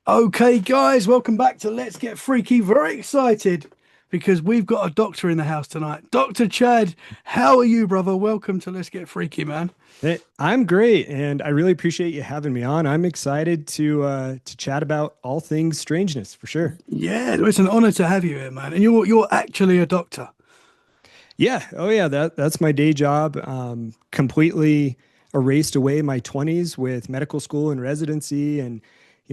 Okay, guys, welcome back to Let's Get Freaky. Very excited because we've got a doctor in the house tonight. Dr. Chad, how are you, brother? Welcome to Let's Get Freaky, man. Hey, I'm great, and I really appreciate you having me on. I'm excited to chat about all things strangeness for sure. Yeah, it's an honor to have you here, man. And you're actually a doctor. Yeah, oh yeah, that's my day job. Completely erased away my 20s with medical school and residency, and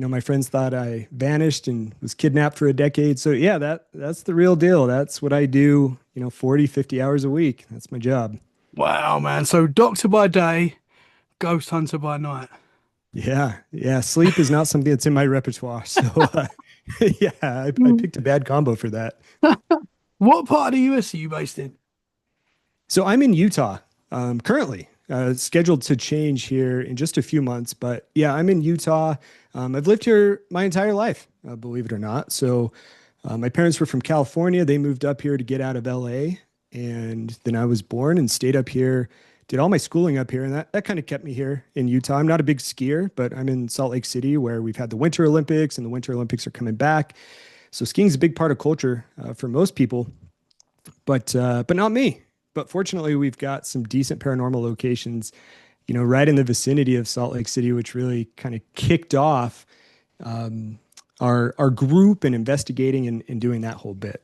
my friends thought I vanished and was kidnapped for a decade. So yeah, that's the real deal. That's what I do. 40, 50 hours a week. That's my job. Wow, man. So doctor by day, ghost hunter by night. Yeah, yeah. Sleep is not something that's in my repertoire. So yeah, I Mm. picked a bad combo for that. What part of the US are you based in? So I'm in Utah currently, scheduled to change here in just a few months. But yeah, I'm in Utah. I've lived here my entire life, believe it or not. So my parents were from California. They moved up here to get out of LA. And then I was born and stayed up here, did all my schooling up here. And that kind of kept me here in Utah. I'm not a big skier, but I'm in Salt Lake City where we've had the Winter Olympics and the Winter Olympics are coming back. So skiing is a big part of culture for most people, but not me. But fortunately, we've got some decent paranormal locations, right in the vicinity of Salt Lake City, which really kind of kicked off um, our group and investigating and doing that whole bit.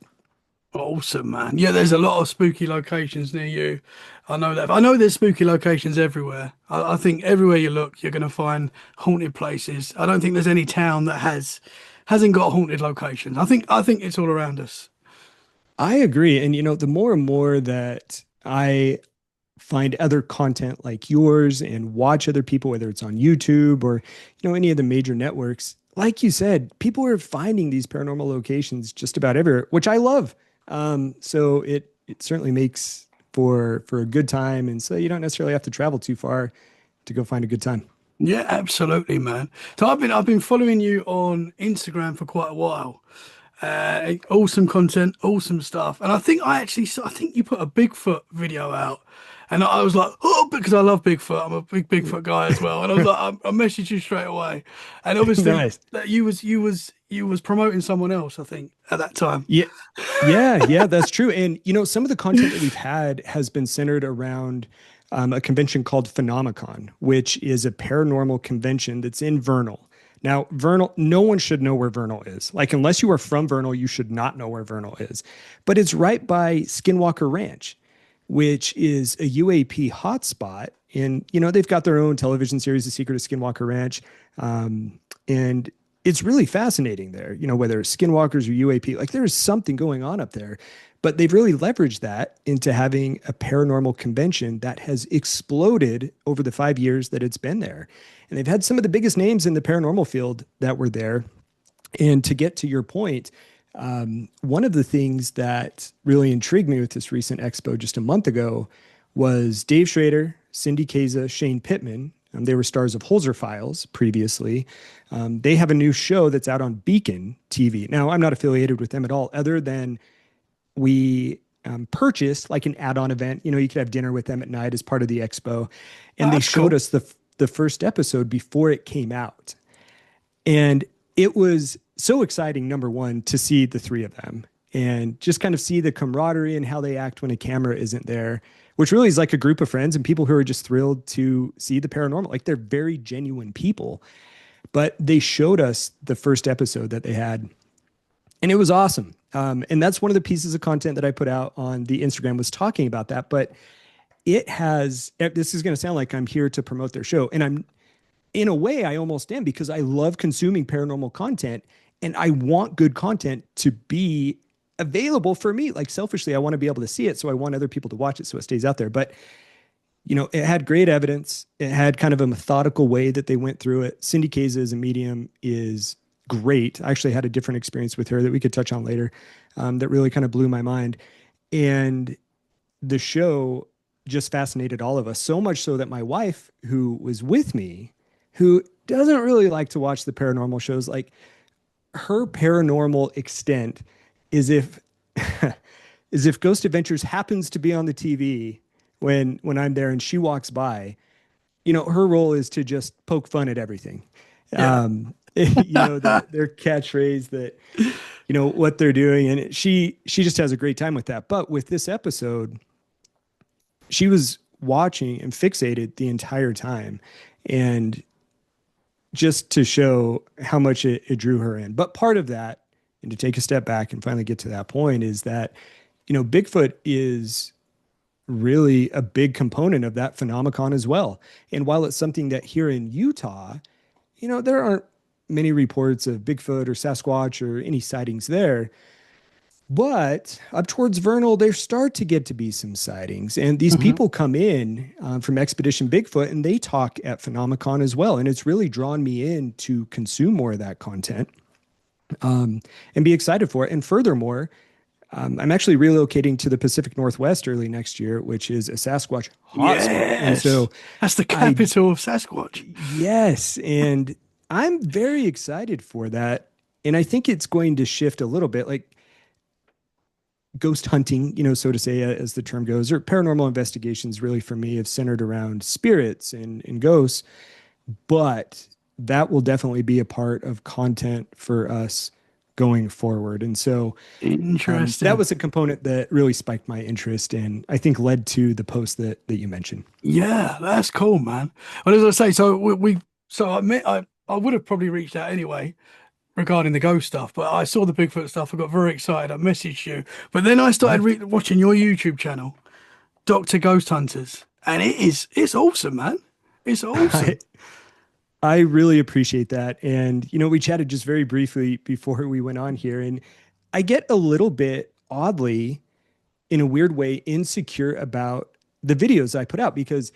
Awesome, man. Yeah, there's a lot of spooky locations near you. I know that. I know there's spooky locations everywhere. I think everywhere you look, you're going to find haunted places. I don't think there's any town that hasn't got haunted locations. I think it's all around us. I agree, and the more and more that I find other content like yours and watch other people, whether it's on YouTube or any of the major networks. Like you said, people are finding these paranormal locations just about everywhere, which I love. So it certainly makes for a good time, and so you don't necessarily have to travel too far to go find a good time. Yeah, absolutely, man. So I've been following you on Instagram for quite a while. Awesome content, awesome stuff. And I think you put a Bigfoot video out, and I was like, oh, because I love Bigfoot. I'm a big Bigfoot guy as well. And I was like, I messaged you straight away. And obviously Nice. that you was promoting someone else, I think, at that time. Yeah. Yeah, that's true. And some of the content that we've had has been centered around a convention called Phenomicon, which is a paranormal convention that's in Vernal. Now, Vernal, no one should know where Vernal is. Like, unless you are from Vernal, you should not know where Vernal is. But it's right by Skinwalker Ranch, which is a UAP hotspot. And, they've got their own television series, The Secret of Skinwalker Ranch. And it's really fascinating there, whether it's skinwalkers or UAP, like there's something going on up there. But they've really leveraged that into having a paranormal convention that has exploded over the 5 years that it's been there. And they've had some of the biggest names in the paranormal field that were there. And to get to your point, one of the things that really intrigued me with this recent expo just a month ago was Dave Schrader, Cindy Kaza, Shane Pittman. They were stars of Holzer Files previously. They have a new show that's out on Beacon TV. Now, I'm not affiliated with them at all, other than we purchased like an add-on event. You could have dinner with them at night as part of the expo, Oh, and they that's showed cool. us the first episode before it came out. And it was so exciting, number one, to see the three of them and just kind of see the camaraderie and how they act when a camera isn't there, which really is like a group of friends and people who are just thrilled to see the paranormal. Like they're very genuine people. But they showed us the first episode that they had, and it was awesome. And that's one of the pieces of content that I put out on the Instagram was talking about that. But it has, this is going to sound like I'm here to promote their show. And I'm in a way, I almost am because I love consuming paranormal content and I want good content to be available for me. Like selfishly, I want to be able to see it. So I want other people to watch it so it stays out there. But, it had great evidence. It had kind of a methodical way that they went through it. Cindy Kaza as a medium is great. I actually had a different experience with her that we could touch on later that really kind of blew my mind. And the show just fascinated all of us so much so that my wife, who was with me, who doesn't really like to watch the paranormal shows, like her paranormal extent is if is if Ghost Adventures happens to be on the TV when I'm there and she walks by, her role is to just poke fun at everything. Yeah. Their catchphrase that, what they're doing. And she just has a great time with that. But with this episode, she was watching and fixated the entire time. And just to show how much it drew her in. But part of that, and to take a step back and finally get to that point, is that, Bigfoot is really a big component of that phenomenon as well. And while it's something that here in Utah, there aren't many reports of Bigfoot or Sasquatch or any sightings there. But up towards Vernal, there start to get to be some sightings. And these Hmm. people come in from Expedition Bigfoot and they talk at Phenomicon as well. And it's really drawn me in to consume more of that content and be excited for it. And furthermore, I'm actually relocating to the Pacific Northwest early next year, which is a Sasquatch hotspot. And Yes. so That's the I, capital of Sasquatch. yes, and I'm very excited for that. And I think it's going to shift a little bit. Like, ghost hunting, so to say, as the term goes, or paranormal investigations really for me have centered around spirits and ghosts, but that will definitely be a part of content for us going forward. And so that Interesting. was a component that really spiked my interest and I think led to the post that you mentioned. Yeah, that's cool, man. Well, as I say, so so I admit I would have probably reached out anyway regarding the ghost stuff, but I saw the Bigfoot stuff. I got very excited. I messaged you, but then I Yeah. started watching your YouTube channel, Doctor Ghost Hunters, and it's awesome, man. It's I, awesome. I really appreciate that. And, we chatted just very briefly before we went on here. And I get a little bit oddly, in a weird way, insecure about the videos I put out because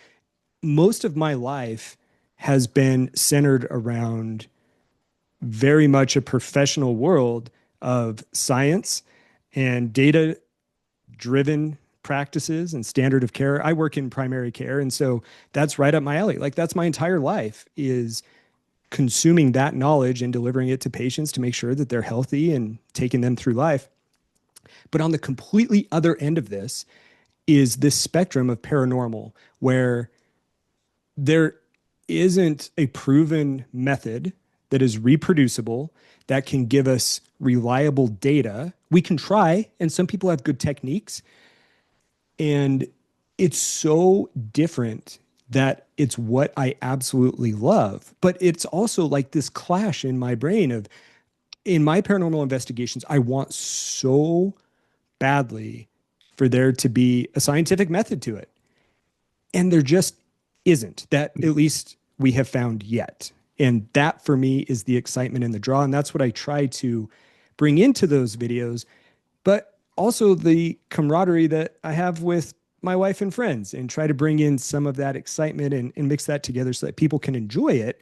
most of my life has been centered around very much a professional world of science and data driven practices and standard of care. I work in primary care. And so that's right up my alley. Like that's my entire life is consuming that knowledge and delivering it to patients to make sure that they're healthy and taking them through life. But on the completely other end of this is this spectrum of paranormal where there isn't a proven method that is reproducible that can give us reliable data. We can try, and some people have good techniques, and it's so different that it's what I absolutely love. But it's also like this clash in my brain of in my paranormal investigations, I want so badly for there to be a scientific method to it. And there just isn't that, at least we have found yet. And that for me is the excitement and the draw. And that's what I try to bring into those videos, but also the camaraderie that I have with my wife and friends and try to bring in some of that excitement and mix that together so that people can enjoy it.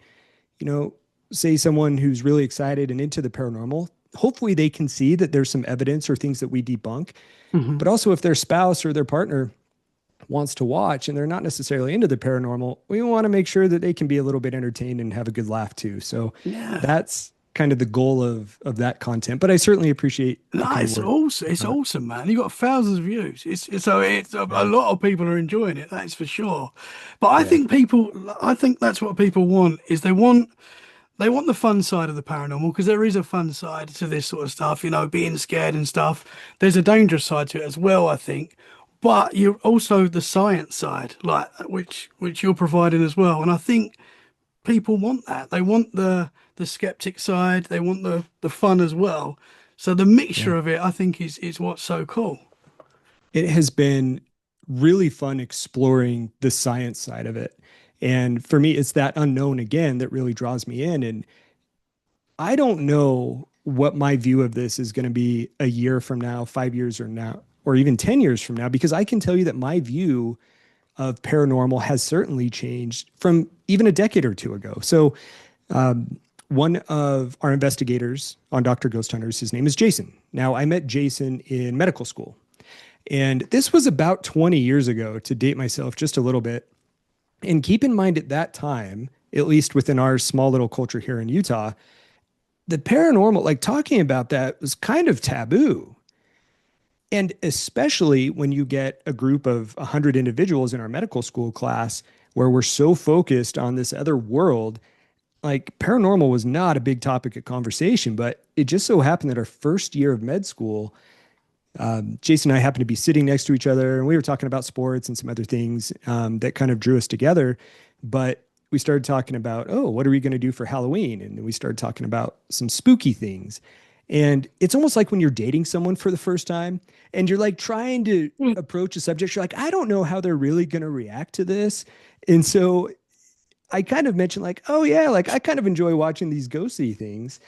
Say someone who's really excited and into the paranormal, hopefully they can see that there's some evidence or things that we debunk. Hmm. But also if their spouse or their partner wants to watch and they're not necessarily into the paranormal, we want to make sure that they can be a little bit entertained and have a good laugh too. So Yeah. that's kind of the goal of that content. But I certainly appreciate the No, kind it's word. awesome. It's awesome, man. You got thousands of views. It's a Yeah. lot of people are enjoying it. That's for sure. But Yeah. I think that's what people want is they want the fun side of the paranormal because there is a fun side to this sort of stuff, being scared and stuff. There's a dangerous side to it as well, I think. But you're also the science side, like which you're providing as well. And I think people want that. They want the skeptic side. They want the fun as well. So the Yeah. mixture of it, I think, is what's so cool. It has been really fun exploring the science side of it. And for me, it's that unknown again that really draws me in. And I don't know what my view of this is going to be a year from now, 5 years or now, or even 10 years from now, because I can tell you that my view of paranormal has certainly changed from even a decade or two ago. So, one of our investigators on Dr. Ghost Hunters, his name is Jason. Now, I met Jason in medical school, and this was about 20 years ago to date myself just a little bit. And keep in mind at that time, at least within our small little culture here in Utah, the paranormal, like talking about that was kind of taboo. And especially when you get a group of 100 individuals in our medical school class where we're so focused on this other world, like paranormal was not a big topic of conversation, but it just so happened that our first year of med school, Jason and I happened to be sitting next to each other, and we were talking about sports and some other things that kind of drew us together. But we started talking about, oh, what are we going to do for Halloween? And then we started talking about some spooky things. And it's almost like when you're dating someone for the first time and you're like trying to approach a subject, you're like, I don't know how they're really going to react to this. And so I kind of mentioned, like, oh, yeah, like I kind of enjoy watching these ghostly things.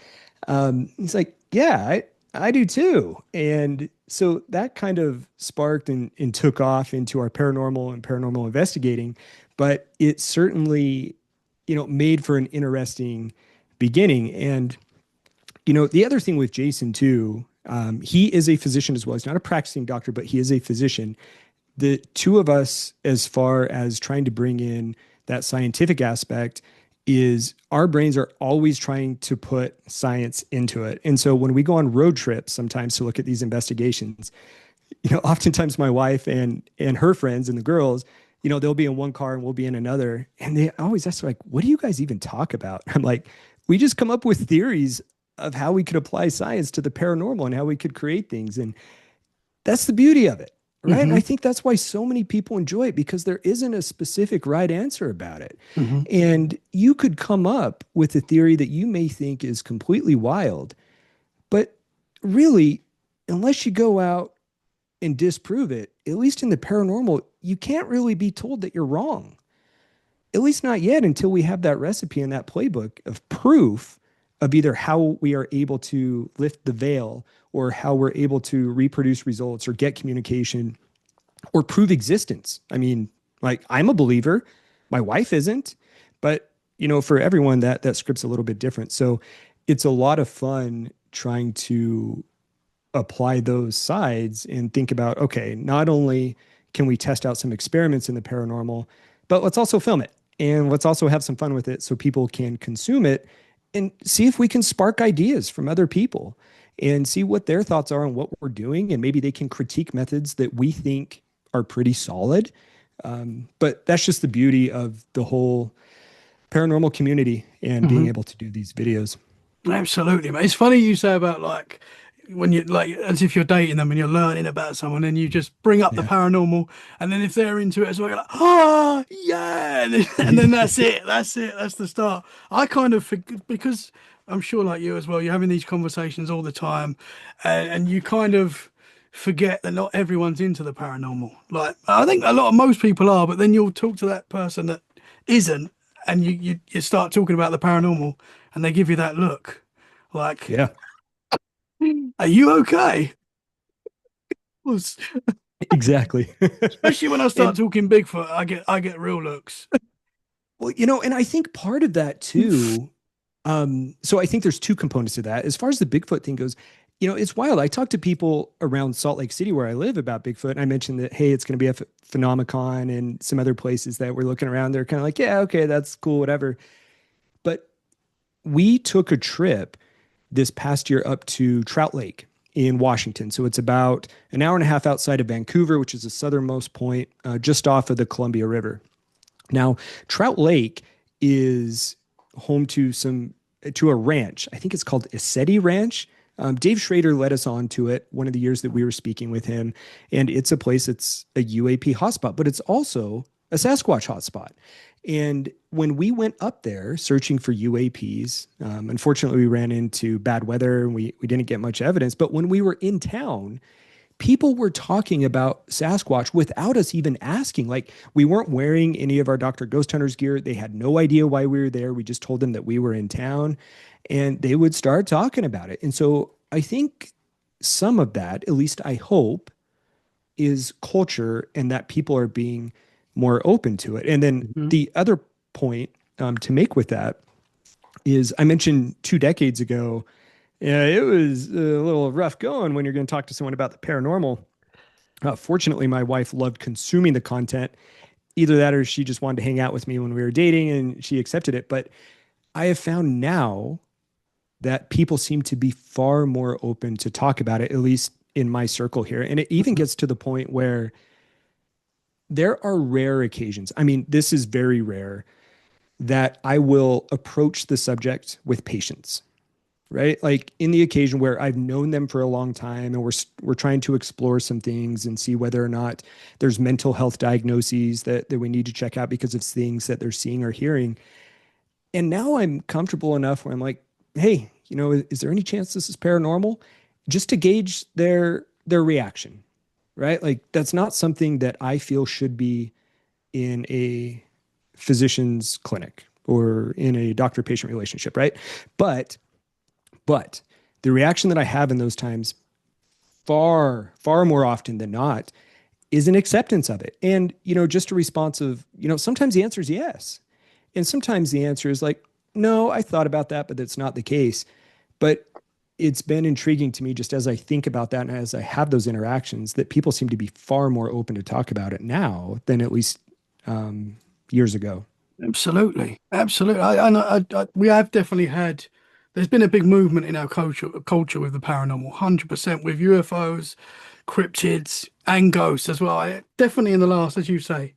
He's like, yeah, I do too. And so that kind of sparked and took off into our paranormal and paranormal investigating. But it certainly, made for an interesting beginning. And, the other thing with Jason too, he is a physician as well. He's not a practicing doctor, but he is a physician. The two of us, as far as trying to bring in that scientific aspect, is our brains are always trying to put science into it. And so when we go on road trips sometimes to look at these investigations, oftentimes my wife and her friends and the girls, they'll be in one car and we'll be in another. And they always ask, like, what do you guys even talk about? I'm like, we just come up with theories of how we could apply science to the paranormal and how we could create things. And that's the beauty of it, right? And Hmm. I think that's why so many people enjoy it, because there isn't a specific right answer about it. Hmm. And you could come up with a theory that you may think is completely wild, but really, unless you go out and disprove it, at least in the paranormal, you can't really be told that you're wrong. At least not yet, until we have that recipe and that playbook of proof of either how we are able to lift the veil, or how we're able to reproduce results or get communication or prove existence. I mean, like, I'm a believer, my wife isn't, but for everyone that script's a little bit different. So it's a lot of fun trying to apply those sides and think about, okay, not only can we test out some experiments in the paranormal, but let's also film it and let's also have some fun with it so people can consume it and see if we can spark ideas from other people and see what their thoughts are on what we're doing. And maybe they can critique methods that we think are pretty solid. But that's just the beauty of the whole paranormal community and being Hmm. able to do these videos. Absolutely, mate. It's funny you say about like when you like as if you're dating them and you're learning about someone and you just bring up the Yeah. paranormal and then if they're into it as well, you're like, oh yeah, and then that's it. That's it. That's the start. I kind of because I'm sure like you as well, you're having these conversations all the time and you kind of forget that not everyone's into the paranormal. Like I think a lot of most people are, but then you'll talk to that person that isn't and you start talking about the paranormal and they give you that look like, Yeah, are you okay? Was- exactly. Especially when I start And talking Bigfoot, I get real looks. well, and I think part of that too, so I think there's two components to that. As far as the Bigfoot thing goes, it's wild. I talk to people around Salt Lake City where I live about Bigfoot, and I mentioned that, hey, it's going to be a Phenomenon and some other places that we're looking around. They're kind of like, yeah, okay, that's cool, whatever. But we took a trip this past year up to Trout Lake in Washington. So it's about an hour and a half outside of Vancouver, which is the southernmost point, just off of the Columbia River. Now, Trout Lake is home to a ranch. I think it's called Iseti Ranch. Dave Schrader led us on to it one of the years that we were speaking with him, and it's a place that's a UAP hotspot, but it's also a Sasquatch hotspot. And when we went up there searching for UAPs, unfortunately we ran into bad weather and we didn't get much evidence. But when we were in town, people were talking about Sasquatch without us even asking. Like, we weren't wearing any of our Dr. Ghost Hunters gear. They had no idea why we were there. We just told them that we were in town and they would start talking about it. And so I think some of that, at least I hope, is culture and that people are being more open to it. And then Hmm. the other point to make with that is I mentioned 2 decades ago, yeah, it was a little rough going when you're going to talk to someone about the paranormal. Fortunately, my wife loved consuming the content. Either that or she just wanted to hang out with me when we were dating and she accepted it. But I have found now that people seem to be far more open to talk about it, at least in my circle here. And it even Hmm. gets to the point where there are rare occasions. I mean, this is very rare. that I will approach the subject with patience, right? Like in the occasion where I've known them for a long time and we're trying to explore some things and see whether or not there's mental health diagnoses that we need to check out because of things that they're seeing or hearing. And now I'm comfortable enough where I'm like, hey, is there any chance this is paranormal? Just to gauge their reaction, right? Like that's not something that I feel should be in a physician's clinic or in a doctor-patient relationship, right? But but the reaction that I have in those times, far, far more often than not, is an acceptance of it. And, just a response of, sometimes the answer is yes. And sometimes the answer is like, no, I thought about that, but that's not the case. But it's been intriguing to me just as I think about that and as I have those interactions that people seem to be far more open to talk about it now than at least years ago. Absolutely, absolutely. I know we have definitely had. There's been a big movement in our culture with the paranormal, 100% with UFOs, cryptids, and ghosts as well. Definitely in the last, as you say,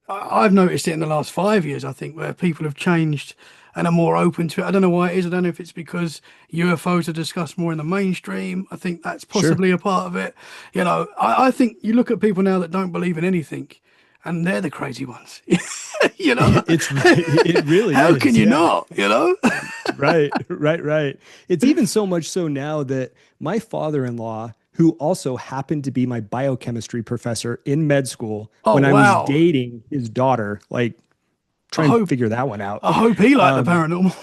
I've noticed it in the last 5 years, I think, where people have changed and are more open to it. I don't know why it is. I don't know if it's because UFOs are discussed more in the mainstream. I think that's Sure. possibly a part of it. I think you look at people now that don't believe in anything, and they're the you ones. You know, It really how can is. you Yeah. not? You know? Right, right, right. It's even so much so now that my father-in-law, who also happened to be my biochemistry professor in med school Oh when I was wow. dating his daughter, like I try and hope figure that one out. I hope he liked the Um, paranormal.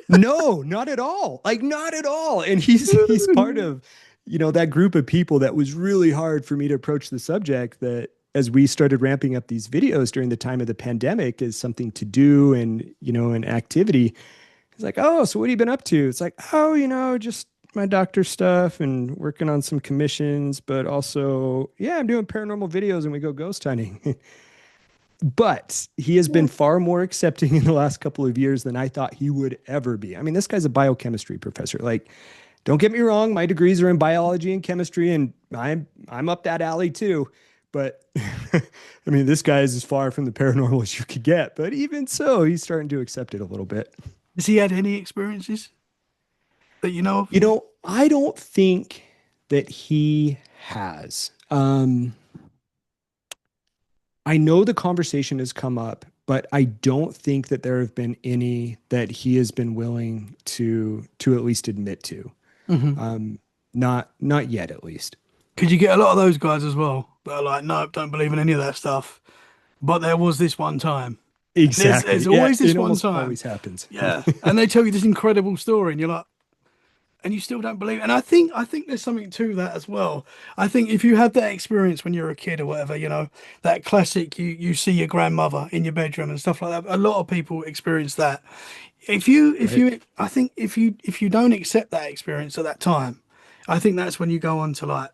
no, not at all. Like not at all. And he's part of, that group of people that was really hard for me to approach the subject that as we started ramping up these videos during the time of the pandemic as something to do and, an activity. He's like, "Oh, so what have you been up to?" It's like, "Oh, just my doctor stuff and working on some commissions, but also, yeah, I'm doing paranormal videos and we go ghost hunting." But he has been far more accepting in the last couple of years than I thought he would ever be. I mean, this guy's a biochemistry professor. Like, don't get me wrong, my degrees are in biology and chemistry, and I'm up that alley too. But I mean, this guy is as far from the paranormal as you could get. But even so, he's starting to accept it a little bit. Has he had any experiences that you know of? I don't think that he has. I know the conversation has come up, but I don't think that there have been any that he has been willing to at least admit to. Hmm. Not yet, at least. Could you get a lot of those guys as well that are like, nope, don't believe in any of that stuff. But there was this one time. And there's Exactly. Yeah, always this it one almost time. always happens. Yeah. And they tell you this incredible story, and you're like, and you still don't believe it. And I think there's something to that as well. I think if you had that experience when you're a kid or whatever, that classic you see your grandmother in your bedroom and stuff like that. A lot of people experience that. If Right. you I think if you don't accept that experience at that time, I think that's when you go on to like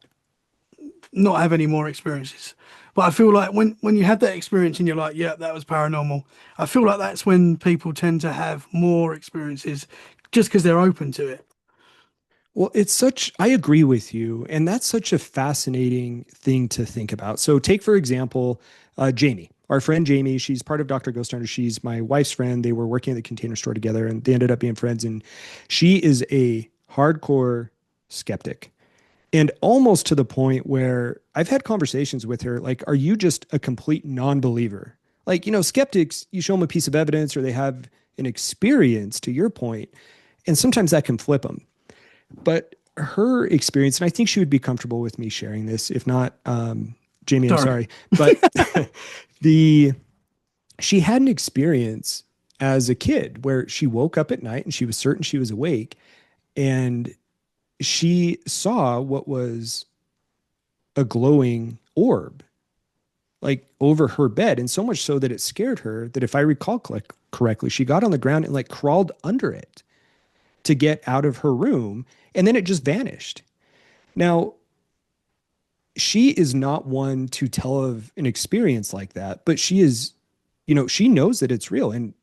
not have any more experiences. But I feel like when you have that experience and you're like, yeah, that was paranormal, I feel like that's when people tend to have more experiences just because they're open to it. Well, I agree with you. And that's such a fascinating thing to think about. So, take, for example, Jamie, our friend Jamie. She's part of Dr. Ghost Hunter. She's my wife's friend. They were working at the Container Store together and they ended up being friends. And she is a hardcore skeptic and almost to the point where I've had conversations with her like, are you just a complete non believer? Like, skeptics, you show them a piece of evidence or they have an experience to your point, and sometimes that can flip them. But her experience, and I think she would be comfortable with me sharing this. If not, Jamie, I'm Sorry. sorry, but the she had an experience as a kid where she woke up at night and she was certain she was awake, and she saw what was a glowing orb like over her bed, and so much so that it scared her that if I recall correctly, she got on the ground and like crawled under it to get out of her room, and then it just vanished. Now, she is not one to tell of an experience like that, but she is, she knows that it's real. And,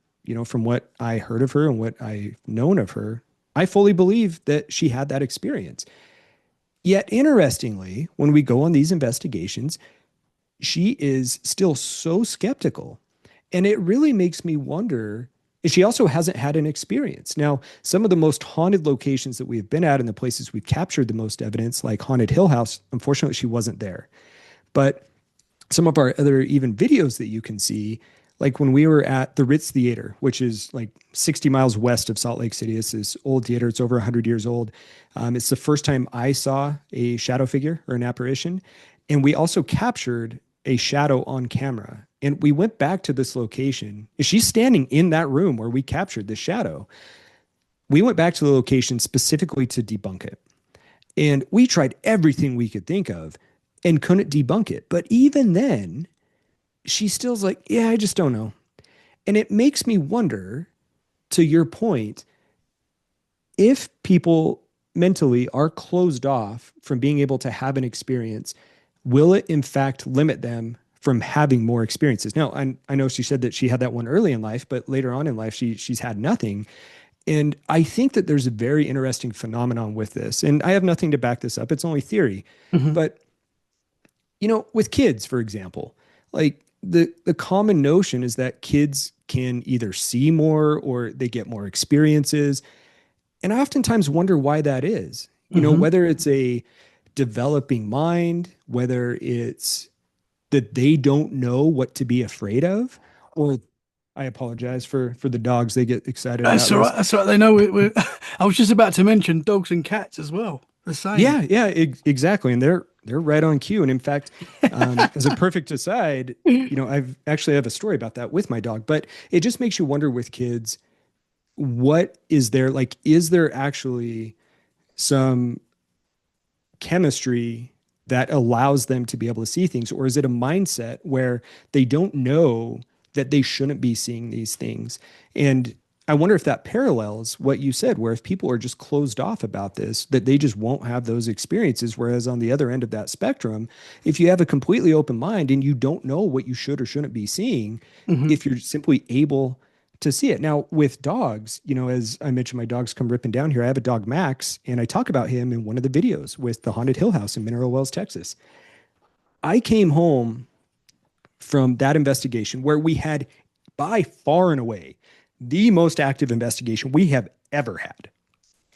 from what I heard of her and what I've known of her, I fully believe that she had that experience. Yet, interestingly, when we go on these investigations, she is still so skeptical. And it really makes me wonder, And she also hasn't had an experience. Now, some of the most haunted locations that we've been at and the places we've captured the most evidence, like Haunted Hill House, unfortunately, she wasn't there. But some of our other even videos that you can see, like when we were at the Ritz Theater, which is like 60 miles west of Salt Lake City. It's this old theater. It's over 100 years old. It's the first time I saw a shadow figure or an apparition. And we also captured a shadow on camera. And we went back to this location. She's standing in that room where we captured the shadow. We went back to the location specifically to debunk it. And we tried everything we could think of and couldn't debunk it. But even then, she still's like, yeah, I just don't know. And it makes me wonder, to your point, if people mentally are closed off from being able to have an experience, will it in fact limit them from having more experiences? Now, I know she said that she had that one early in life, but later on in life, she's had nothing. And I think that there's a very interesting phenomenon with this. And I have nothing to back this up. It's only theory. Hmm. But, with kids, for example, like the common notion is that kids can either see more or they get more experiences. And I oftentimes wonder why that is. Hmm. Whether it's a developing mind, whether it's that they don't know what to be afraid of, or I apologize for the dogs. They get excited about That's all this. right. That's all right. They know I was just about to mention dogs and cats as well. The same. Yeah, yeah, exactly. And they're right on cue. And in fact, as a perfect aside, I've actually have a story about that with my dog. But it just makes you wonder with kids, what is there like? Is there actually some chemistry that allows them to be able to see things, or is it a mindset where they don't know that they shouldn't be seeing these things? And I wonder if that parallels what you said, where if people are just closed off about this, that they just won't have those experiences. Whereas on the other end of that spectrum, if you have a completely open mind and you don't know what you should or shouldn't be seeing, Hmm. if you're simply able to see it. Now, with dogs, as I mentioned, my dogs come ripping down here. I have a dog, Max, and I talk about him in one of the videos with the Haunted Hill House in Mineral Wells, Texas. I came home from that investigation where we had by far and away the most active investigation we have ever had.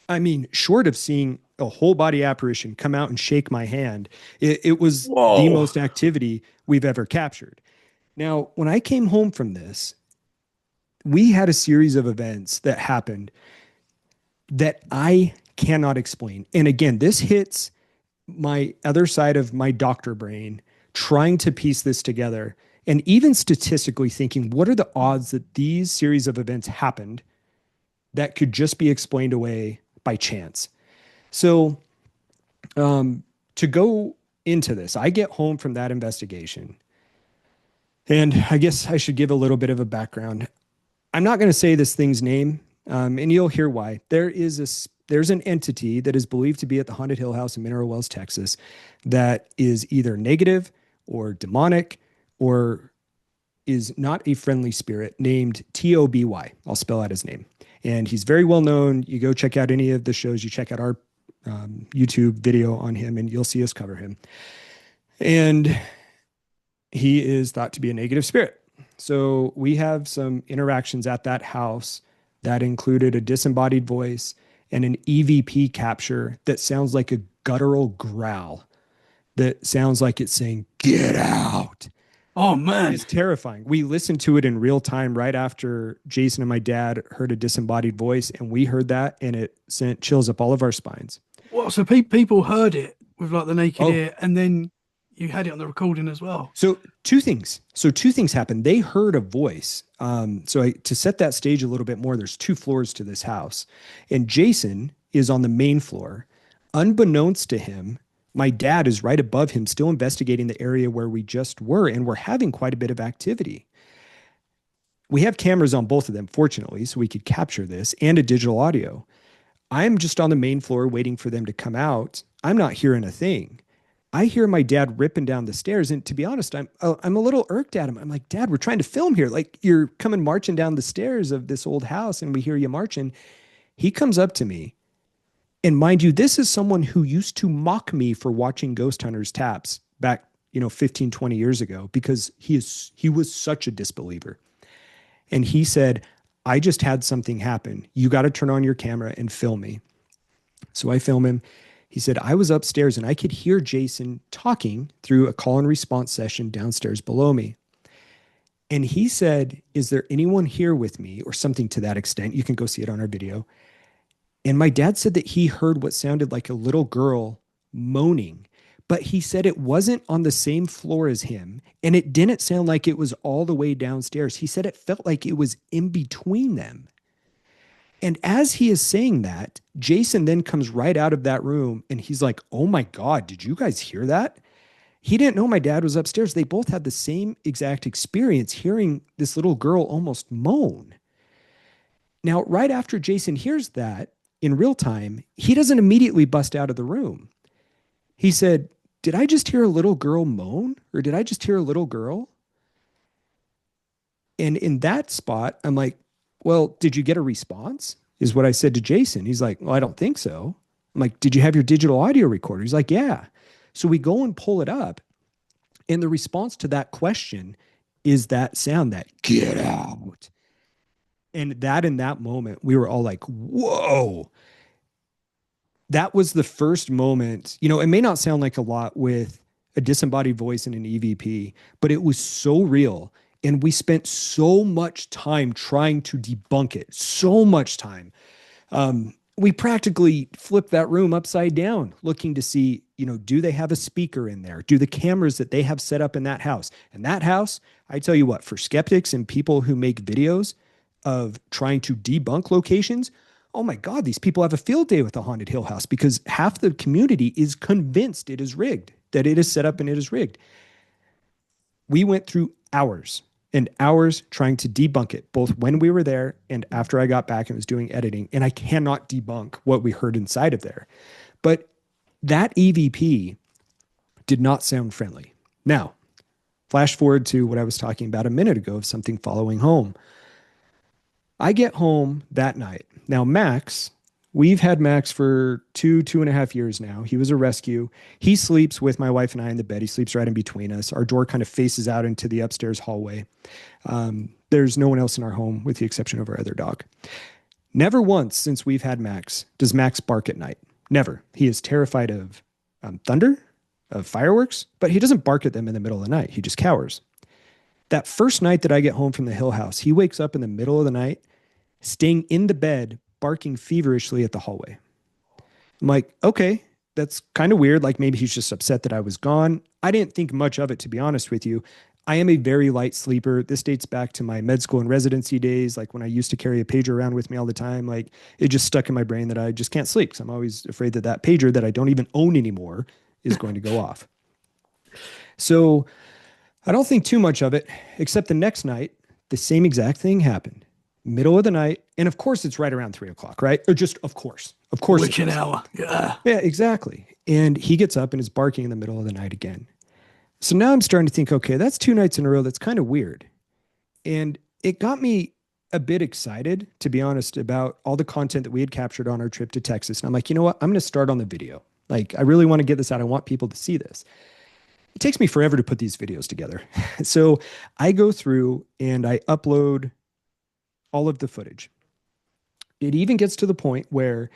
I mean, short of seeing a whole body apparition come out and shake my hand, it was the Whoa. most activity we've ever captured. Now, when I came home from this, we had a series of events that happened that I cannot explain. And again, this hits my other side of my doctor brain, trying to piece this together and even statistically thinking, what are the odds that these series of events happened that could just be explained away by chance? So, to go into this, I get home from that investigation. And I guess I should give a little bit of a background. I'm not going to say this thing's name, and you'll hear why. There's an entity that is believed to be at the Haunted Hill House in Mineral Wells, Texas, that is either negative or demonic or is not a friendly spirit named Toby. I'll spell out his name. And he's very well known. You go check out any of the shows, you check out our YouTube video on him, and you'll see us cover him. And he is thought to be a negative spirit. So we have some interactions at that house that included a disembodied voice and an EVP capture that sounds like a guttural growl that sounds like it's saying, "Get out." Oh It man. is terrifying. We listened to it in real time right after Jason and my dad heard a disembodied voice, and we heard that, and it sent chills up all of our spines. What? So people heard it with like the naked Oh, ear, and then you had it on the recording as well. so two things. So two things happened. They heard a voice. To set that stage a little bit more, there's two floors to this house, and Jason is on the main floor. Unbeknownst to him, my dad is right above him, still investigating the area where we just were, and we're having quite a bit of activity. We have cameras on both of them, fortunately, so we could capture this and a digital audio. I'm just on the main floor waiting for them to come out. I'm not hearing a thing. I hear my dad ripping down the stairs, and to be honest, I'm a little irked at him. I'm like, "Dad, we're trying to film here. Like, you're coming marching down the stairs of this old house, and we hear you marching." He comes up to me, and mind you, this is someone who used to mock me for watching Ghost Hunters taps back, 15, 20 years ago, because he was such a disbeliever. And he said, I just had something happen. You got to turn on your camera and film me. So I film him. He said, I was upstairs and I could hear Jason talking through a call and response session downstairs below me. And he said, is there anyone here with me, or something to that extent? You can go see it on our video. And my dad said that he heard what sounded like a little girl moaning, but he said it wasn't on the same floor as him. And it didn't sound like it was all the way downstairs. He said it felt like it was in between them. And as he is saying that, Jason then comes right out of that room and he's like, oh my God, did you guys hear that? He didn't know my dad was upstairs. They both had the same exact experience hearing this little girl almost moan. Now, right after Jason hears that in real time, he doesn't immediately bust out of the room. He said, did I just hear a little girl moan? Or did I just hear a little girl? And in that spot, I'm like, well, did you get a response? Is what I said to Jason. He's like, well, I don't think so. I'm like, did you have your digital audio recorder? He's like, yeah. So we go and pull it up. And the response to that question is that sound, that get out. And that in that moment, we were all like, whoa. That was the first moment. You know, it may not sound like a lot with a disembodied voice and an EVP, but it was so real. And we spent so much time trying to debunk it, so much time. We practically flipped that room upside down, looking to see, you know, do they have a speaker in there? Do the cameras that they have set up in that house? And that house, I tell you what, for skeptics and people who make videos of trying to debunk locations, oh my God, these people have a field day with the Haunted Hill House because half the community is convinced it is rigged, that it is set up and it is rigged. We went through hours and hours trying to debunk it, both when we were there and after I got back and was doing editing. And I cannot debunk what we heard inside of there. But that EVP did not sound friendly. Now, flash forward to what I was talking about a minute ago of something following home. I get home that night. Now, Max, we've had Max for 2.5 years now. He was a rescue. He sleeps with my wife and I in the bed. He sleeps right in between us. Our door kind of faces out into the upstairs hallway. There's no one else in our home with the exception of our other dog. Never once since we've had Max does Max bark at night. Never. He is terrified of thunder, of fireworks, but he doesn't bark at them in the middle of the night. He just cowers. That first night that I get home from the Hill House, he wakes up in the middle of the night, staying in the bed, barking feverishly at the hallway. I'm like, okay, that's kind of weird. Like maybe he's just upset that I was gone. I didn't think much of it, to be honest with you. I am a very light sleeper. This dates back to my med school and residency days. Like when I used to carry a pager around with me all the time, like it just stuck in my brain that I just can't sleep because I'm always afraid that that pager that I don't even own anymore is going to go off. So I don't think too much of it, except the next night, the same exact thing happened. Middle of the night. And of course, it's right around 3 o'clock, right? Or just, of course. Of course. Witching hour. Yeah. Yeah, exactly. And he gets up and is barking in the middle of the night again. So now I'm starting to think, okay, that's 2 nights in a row. That's kind of weird. And it got me a bit excited, to be honest, about all the content that we had captured on our trip to Texas. And I'm like, you know what? I'm going to start on the video. Like, I really want to get this out. I want people to see this. It takes me forever to put these videos together. So I go through and I upload all of the footage. It even gets to the point where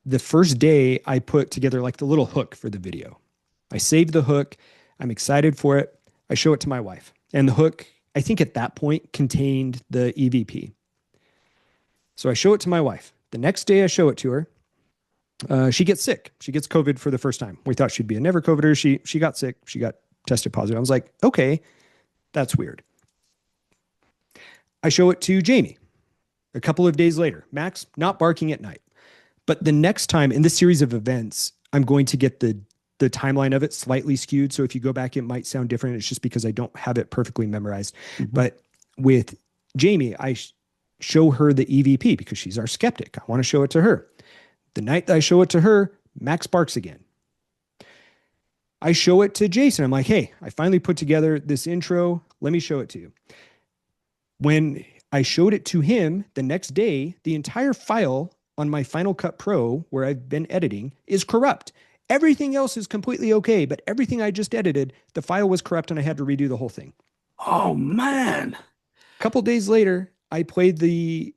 the first day I put together like the little hook for the video. I save the hook. I'm excited for it. I show it to my wife. And the hook, I think at that point, contained the EVP. So I show it to my wife. The next day I show it to her. She gets sick. She gets COVID for the first time. We thought she'd be a never COVIDer. She got sick. She got tested positive. I was like, okay, that's weird. I show it to Jamie a couple of days later. Max not barking at night. But the next time in this series of events, I'm going to get the timeline of it slightly skewed. So if you go back, it might sound different. It's just because I don't have it perfectly memorized. Mm-hmm. But with Jamie, I show her the EVP because she's our skeptic. I want to show it to her. The night that I show it to her, Max barks again. I show it to Jason. I'm like, hey, I finally put together this intro. Let me show it to you. When I showed it to him the next day, the entire file on my Final Cut Pro, where I've been editing, is corrupt. Everything else is completely okay, but everything I just edited, the file was corrupt and I had to redo the whole thing. Oh, man. A couple days later, I played the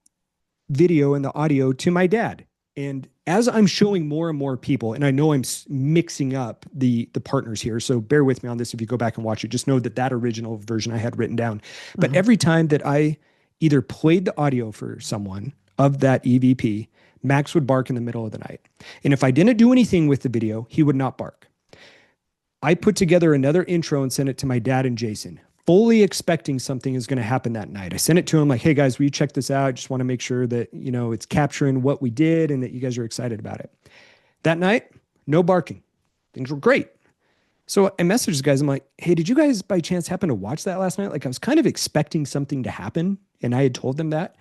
video and the audio to my dad. And as I'm showing more and more people, and I know I'm mixing up the partners here, so bear with me on this. If you go back and watch it, just know that that original version I had written down. But Hmm. every time that I either played the audio for someone of that EVP, Max would bark in the middle of the night. And if I didn't do anything with the video, he would not bark. I put together another intro and sent it to my dad and Jason, fully expecting something is going to happen that night. I sent it to him like, hey guys, will you check this out? I just want to make sure that, it's capturing what we did and that you guys are excited about it. That night, no barking. Things were great. So I messaged the guys. I'm like, hey, did you guys by chance happen to watch that last night? Like I was kind of expecting something to happen and I had told them that.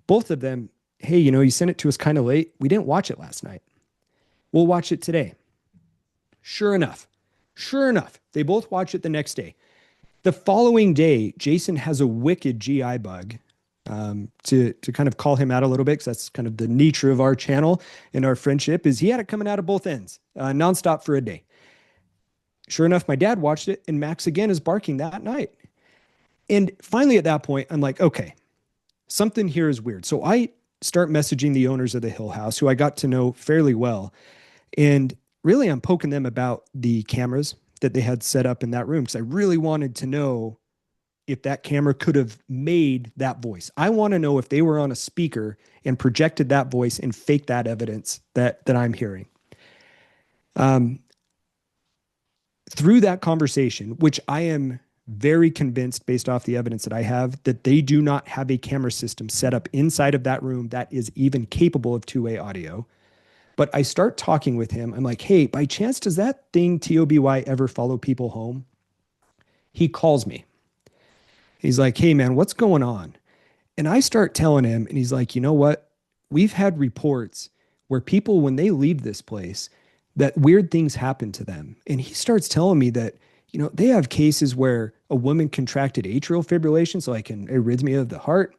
Both of them, hey, you sent it to us kind of late. We didn't watch it last night. We'll watch it today. Sure enough, they both watch it the next day. The following day, Jason has a wicked GI bug. To kind of call him out a little bit, because that's kind of the nature of our channel and our friendship, is he had it coming out of both ends, nonstop for a day. Sure enough, my dad watched it, and Max again is barking that night. And finally, at that point, I'm like, okay, something here is weird. So I start messaging the owners of the Hill House, who I got to know fairly well, and really I'm poking them about the cameras that they had set up in that room, because I really wanted to know if that camera could have made that voice. I want to know if they were on a speaker and projected that voice and faked that evidence that I'm hearing. Through that conversation, which I am very convinced based off the evidence that I have, that they do not have a camera system set up inside of that room that is even capable of two-way audio. But I start talking with him. I'm like, hey, by chance, does that thing TOBY ever follow people home? He calls me. He's like, hey, man, what's going on? And I start telling him, and he's like, you know what? We've had reports where people, when they leave this place, that weird things happen to them. And he starts telling me that, they have cases where a woman contracted atrial fibrillation, so like an arrhythmia of the heart.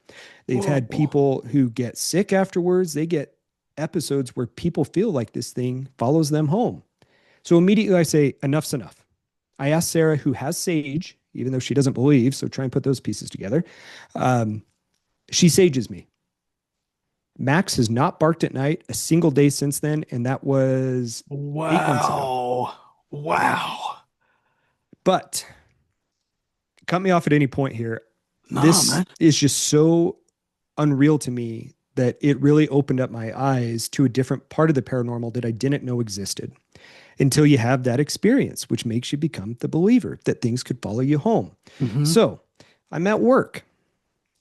They've had Whoa. people who get sick afterwards. They get episodes where people feel like this thing follows them home. So immediately I say, enough's enough. I asked Sarah, who has sage, even though she doesn't believe, so try and put those pieces together. She sages me. Max has not barked at night a single day since then, and that was 8 months ago. Wow. Wow. But cut me off at any point here. Nah, This man. is just so unreal to me that it really opened up my eyes to a different part of the paranormal that I didn't know existed, until you have that experience, which makes you become the believer that things could follow you home. Hmm. So I'm at work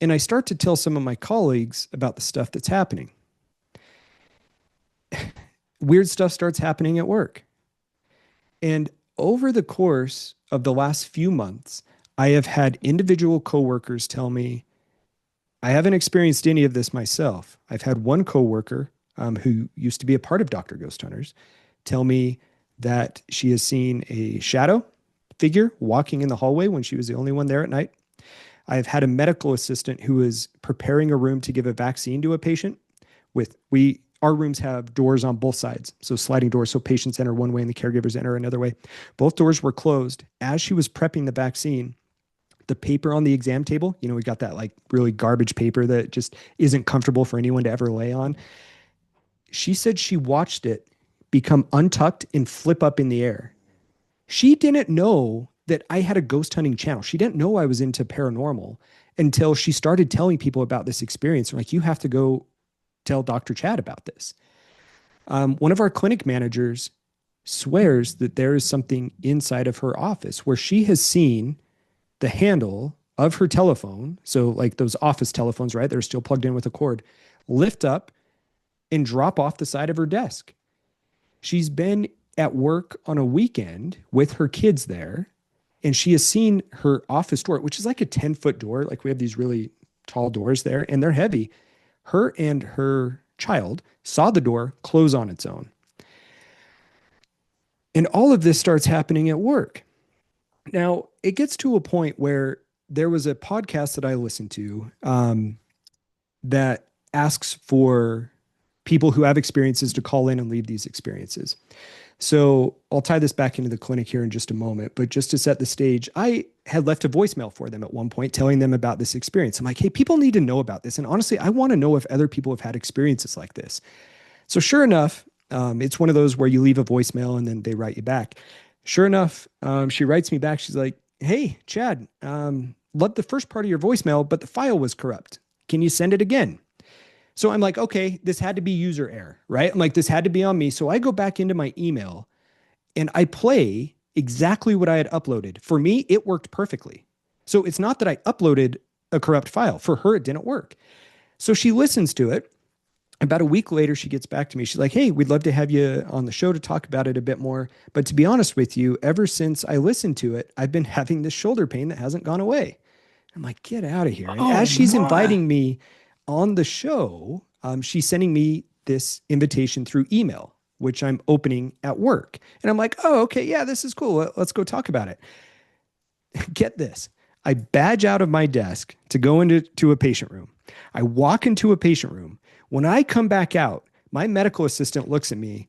and I start to tell some of my colleagues about the stuff that's happening. Weird stuff starts happening at work. And over the course of the last few months, I have had individual coworkers tell me, I haven't experienced any of this myself. I've had one coworker who used to be a part of Dr. Ghost Hunters tell me that she has seen a shadow figure walking in the hallway when she was the only one there at night. I've had a medical assistant who is preparing a room to give a vaccine to a patient. Our rooms have doors on both sides, so sliding doors, so patients enter one way and the caregivers enter another way. Both doors were closed. As she was prepping the vaccine, the paper on the exam table, we got that like really garbage paper that just isn't comfortable for anyone to ever lay on. She said she watched it become untucked and flip up in the air. She didn't know that I had a ghost hunting channel. She didn't know I was into paranormal until she started telling people about this experience. I'm like, you have to go tell Dr. Chad about this. One of our clinic managers swears that there is something inside of her office where she has seen the handle of her telephone, so like those office telephones, right? They're still plugged in with a cord, lift up and drop off the side of her desk. She's been at work on a weekend with her kids there, and she has seen her office door, which is like a 10-foot door. Like we have these really tall doors there, and they're heavy. Her and her child saw the door close on its own. And all of this starts happening at work. Now, it gets to a point where there was a podcast that I listened to that asks for people who have experiences to call in and leave these experiences. So I'll tie this back into the clinic here in just a moment, but just to set the stage, I had left a voicemail for them at one point telling them about this experience. I'm like, hey, people need to know about this. And honestly, I want to know if other people have had experiences like this. So sure enough, it's one of those where you leave a voicemail and then they write you back. Sure enough, she writes me back. She's like, hey, Chad, loved the first part of your voicemail, but the file was corrupt. Can you send it again? So I'm like, okay, this had to be user error, right? I'm like, this had to be on me. So I go back into my email and I play exactly what I had uploaded. For me, it worked perfectly. So it's not that I uploaded a corrupt file. For her, it didn't work. So she listens to it. About a week later, she gets back to me. She's like, hey, we'd love to have you on the show to talk about it a bit more. But to be honest with you, ever since I listened to it, I've been having this shoulder pain that hasn't gone away. I'm like, get out of here. And Oh as she's my. inviting me on the show, she's sending me this invitation through email, which I'm opening at work. And I'm like, oh, okay, yeah, this is cool. Let's go talk about it. Get this. I badge out of my desk to go into a patient room. I walk into a patient room. When I come back out, my medical assistant looks at me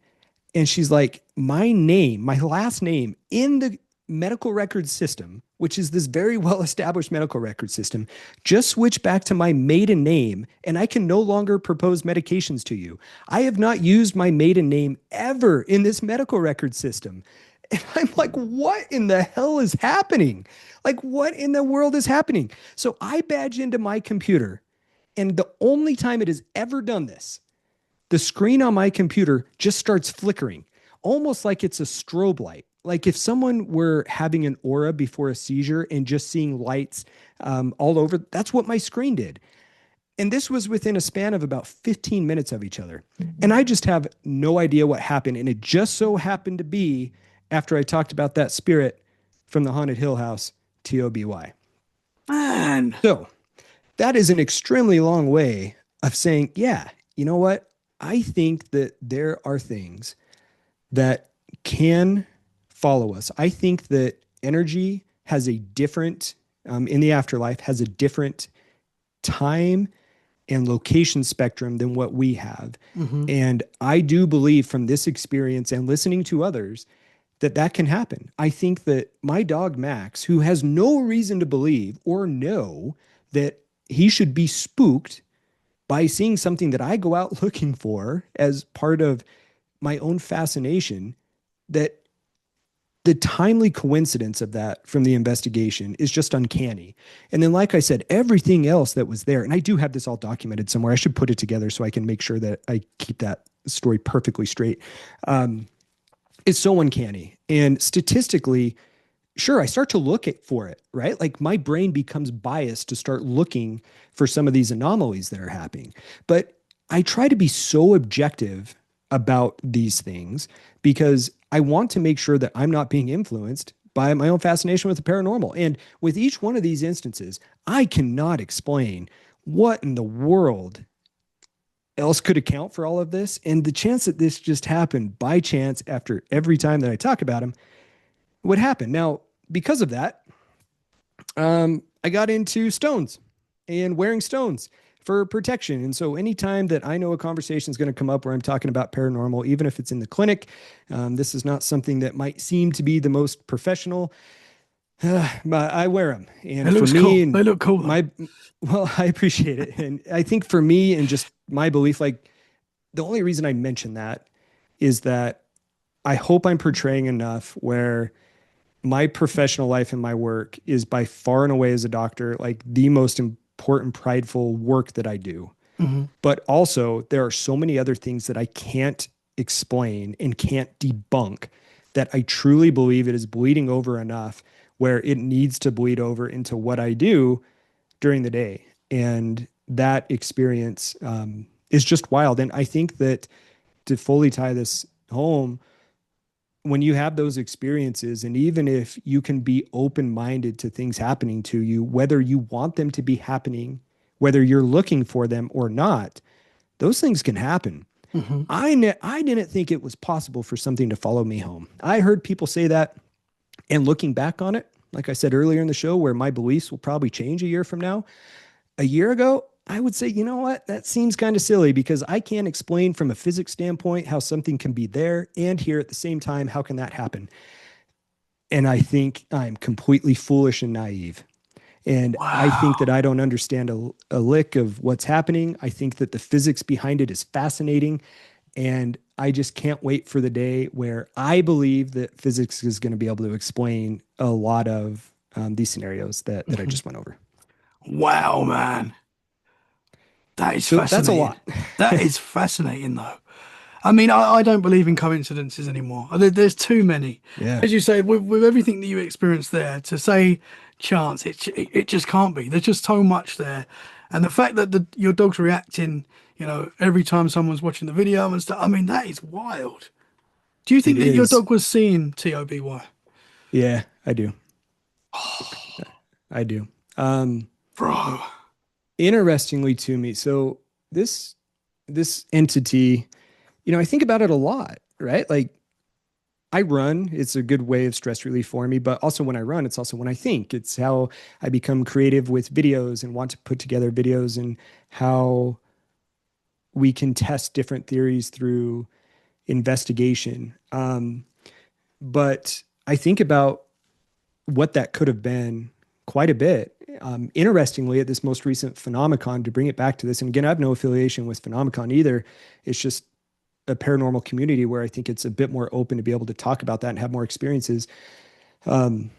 and she's like, my name, my last name in the medical record system, which is this very well established medical record system, just switched back to my maiden name and I can no longer propose medications to you. I have not used my maiden name ever in this medical record system. And I'm like, what in the hell is happening? Like, what in the world is happening? So I badge into my computer, and the only time it has ever done this, the screen on my computer just starts flickering, almost like it's a strobe light. Like if someone were having an aura before a seizure and just seeing lights all over, that's what my screen did. And this was within a span of about 15 minutes of each other. And I just have no idea what happened. And it just so happened to be after I talked about that spirit from the Haunted Hill House, TOBY. Man. So that is an extremely long way of saying, yeah, you know what? I think that there are things that can follow us. I think that energy has a different, in the afterlife, has a different time and location spectrum than what we have. Hmm. And I do believe from this experience and listening to others that that can happen. I think that my dog Max, who has no reason to believe or know that he should be spooked by seeing something that I go out looking for as part of my own fascination, that the timely coincidence of that from the investigation is just uncanny. And then, like I said, everything else that was there, and I do have this all documented somewhere. I should put it together so I can make sure that I keep that story perfectly straight. It's so uncanny. And statistically, sure, I start to look for it, right? Like my brain becomes biased to start looking for some of these anomalies that are happening. But I try to be so objective about these things because I want to make sure that I'm not being influenced by my own fascination with the paranormal. And with each one of these instances, I cannot explain what in the world else could account for all of this. And the chance that this just happened by chance after every time that I talk about him would happen. Now, because of that, I got into stones and wearing stones for protection. And so anytime that I know a conversation is going to come up where I'm talking about paranormal, even if it's in the clinic, this is not something that might seem to be the most professional, but I wear them. It And for looks me cool. and They look cool though. my, well, I appreciate it. And I think for me and just my belief, like the only reason I mention that is that I hope I'm portraying enough where my professional life and my work is by far and away as a doctor, like the most important, prideful work that I do. Hmm. But also, there are so many other things that I can't explain and can't debunk that I truly believe it is bleeding over enough where it needs to bleed over into what I do during the day. And that experience is just wild. And I think that to fully tie this home, when you have those experiences, and even if you can be open minded to things happening to you, whether you want them to be happening, whether you're looking for them or not, those things can happen. Hmm. I didn't think it was possible for something to follow me home. I heard people say that. And looking back on it, like I said earlier in the show, where my beliefs will probably change a year from now, a year ago, I would say, you know what? That seems kind of silly because I can't explain from a physics standpoint how something can be there and here at the same time. How can that happen? And I think I'm completely foolish and naive. And I think that Wow. I don't understand a lick of what's happening. I think that the physics behind it is fascinating. And I just can't wait for the day where I believe that physics is going to be able to explain a lot of these scenarios that I Mhm. just went over. Wow, man. That is So that's a fascinating. lot. That is fascinating, though. I mean, I don't believe in coincidences anymore. There's too many. Yeah, As you say, with everything that you experienced there, to say chance, it just can't be. There's just so much there. And the fact that your dog's reacting, every time someone's watching the video and stuff, I mean, that is wild. Do you it think that your is. dog was seeing TOBY? Yeah, I do. I do. Um, Bro. Interestingly to me, so this this entity, I think about it a lot, right? Like I run, it's a good way of stress relief for me, but also when I run, it's also when I think. It's how I become creative with videos and want to put together videos and how we can test different theories through investigation. But I think about what that could have been quite a bit. Interestingly, at this most recent Phenomicon, to bring it back to this, and again, I have no affiliation with Phenomicon either. It's just a paranormal community where I think it's a bit more open to be able to talk about that and have more experiences. Um,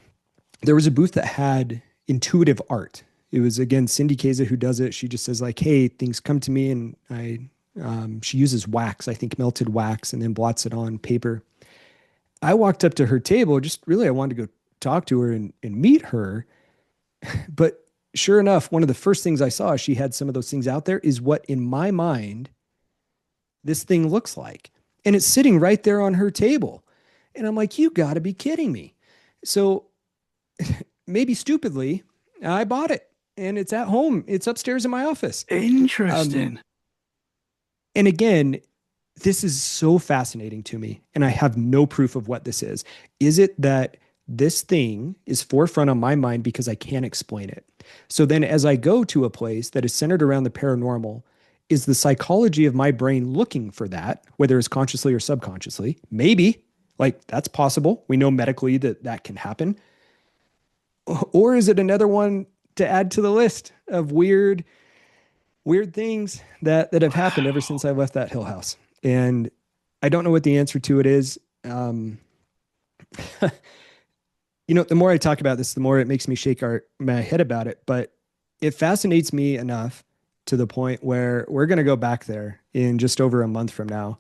there was a booth that had intuitive art. It was again Cindy Kaza who does it. She just says like, "Hey, things come to me," and she uses wax, I think melted wax, and then blots it on paper. I walked up to her table, just really I wanted to go talk to her and meet her. But sure enough, one of the first things I saw, she had some of those things out there, is what in my mind this thing looks like. And it's sitting right there on her table. And I'm like, you got to be kidding me. So maybe stupidly, I bought it and it's at home. It's upstairs in my office. Um, Interesting. and again, this is so fascinating to me. And I have no proof of what this is. Is it that this thing is forefront on my mind because I can't explain it? So then, as I go to a place that is centered around the paranormal, is the psychology of my brain looking for that, whether it's consciously or subconsciously? Maybe, like that's possible. We know medically that that can happen. Or is it another one to add to the list of weird things that have happened ever since I left that Hill House? And I don't know what the answer to it is. Um, the more I talk about this, the more it makes me shake my head about it. But it fascinates me enough to the point where we're going to go back there in just over a month from now.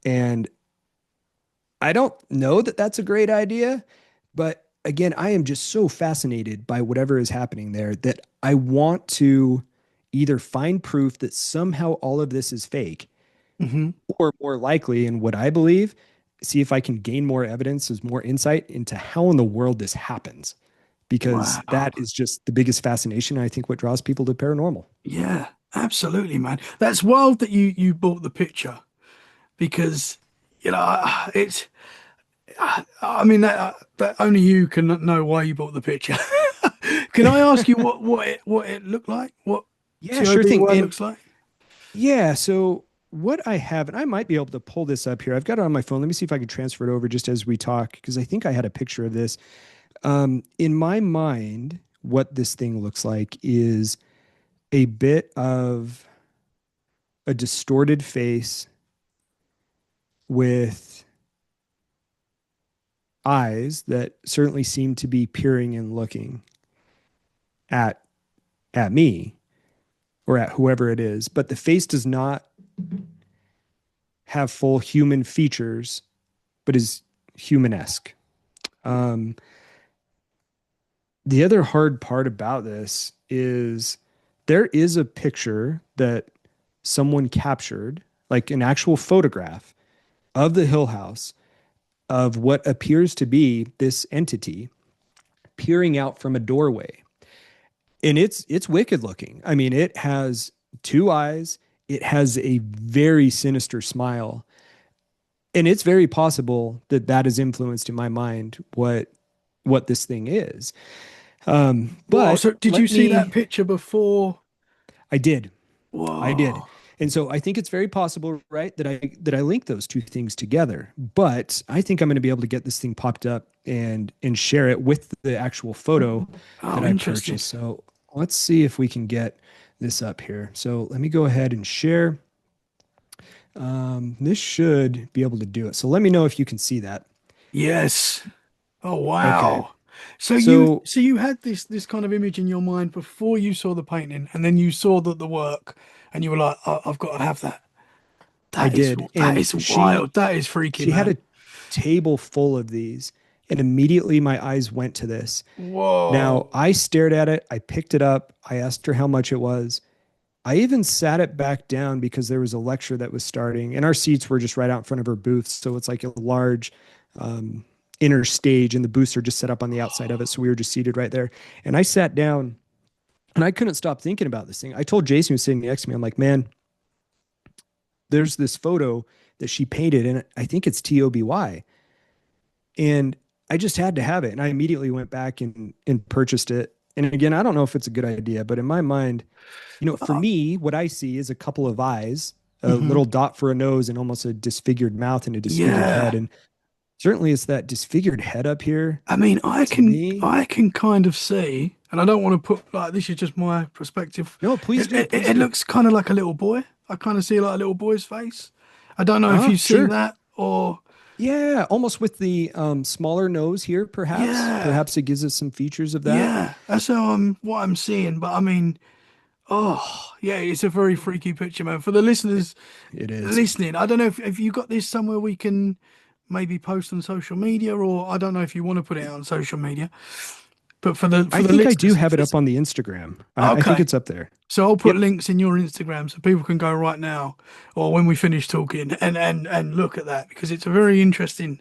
And I don't know that that's a great idea, but again, I am just so fascinated by whatever is happening there that I want to either find proof that somehow all of this is fake, Hmm. or more likely, and what I believe, see if I can gain more evidence, as more insight into how in the world this happens, because Wow. that is just the biggest fascination. I think what draws people to paranormal. Yeah, absolutely, man. That's wild that you bought the picture because it's. I mean that only you can know why you bought the picture. Can I ask you what it looked like? What Yeah, sure thing. TOBY And looks like? yeah, so what I have, and I might be able to pull this up here. I've got it on my phone. Let me see if I can transfer it over just as we talk, because I think I had a picture of this. In my mind, what this thing looks like is a bit of a distorted face with eyes that certainly seem to be peering and looking at me or at whoever it is, but the face does not have full human features, but is humanesque. Um, the other hard part about this is there is a picture that someone captured, like an actual photograph of the Hill House of what appears to be this entity peering out from a doorway. And it's wicked looking. I mean, it has two eyes, it has a very sinister smile, and it's very possible that that has influenced in my mind what this thing is. Wow. But So did you let see that me picture before? I did. I did. Whoa. And so I think it's very possible, right, that I link those two things together. But I think I'm going to be able to get this thing popped up and share it with the actual photo that Oh, I interesting. purchased. So let's see if we can get this up here. So let me go ahead and share. This should be able to do it. So let me know if you can see that. Yes. Oh, Okay. wow. So you So so you had this kind of image in your mind before you saw the painting, and then you saw the work, and you were like, I've got to have that. I That is did. that And is wild. That is freaky, she had man. a table full of these, and immediately my eyes went to this. Now Whoa. I stared at it, I picked it up, I asked her how much it was. I even sat it back down because there was a lecture that was starting, and our seats were just right out in front of her booth. So it's like a large um, inner stage, and the booths are just set up on the outside of it. So we were just seated right there. And I sat down, and I couldn't stop thinking about this thing. I told Jason, who was sitting next to me, I'm like, man, there's this photo that she painted, and I think it's TOBY. And I just had to have it. And I immediately went back and purchased it. And again, I don't know if it's a good idea, but in my mind, for me, what I see is a couple of eyes, a Mhm. little dot for a nose, and almost a disfigured mouth and a disfigured head. Yeah. And certainly it's that disfigured head up here I mean, to me. I can kind of see, and I don't want to put like this is just my perspective. No, please do. Please It do. looks kind of like a little boy. I kind of see like a little boy's face. I don't know if you see Sure. that or Yeah, almost with the smaller nose here, perhaps. yeah, Perhaps it gives us some features of that. yeah. That's how I'm what I'm seeing. But I mean, oh yeah, it's a very freaky picture, man. For the listeners It is. listening, I don't know if you got this somewhere we can maybe post on social media, or I don't know if you want to put it on social media. But I for the think I do listeners, have it up on the Instagram. I think okay. it's up there. So I'll put Yep. links in your Instagram so people can go right now or when we finish talking and look at that because it's a very interesting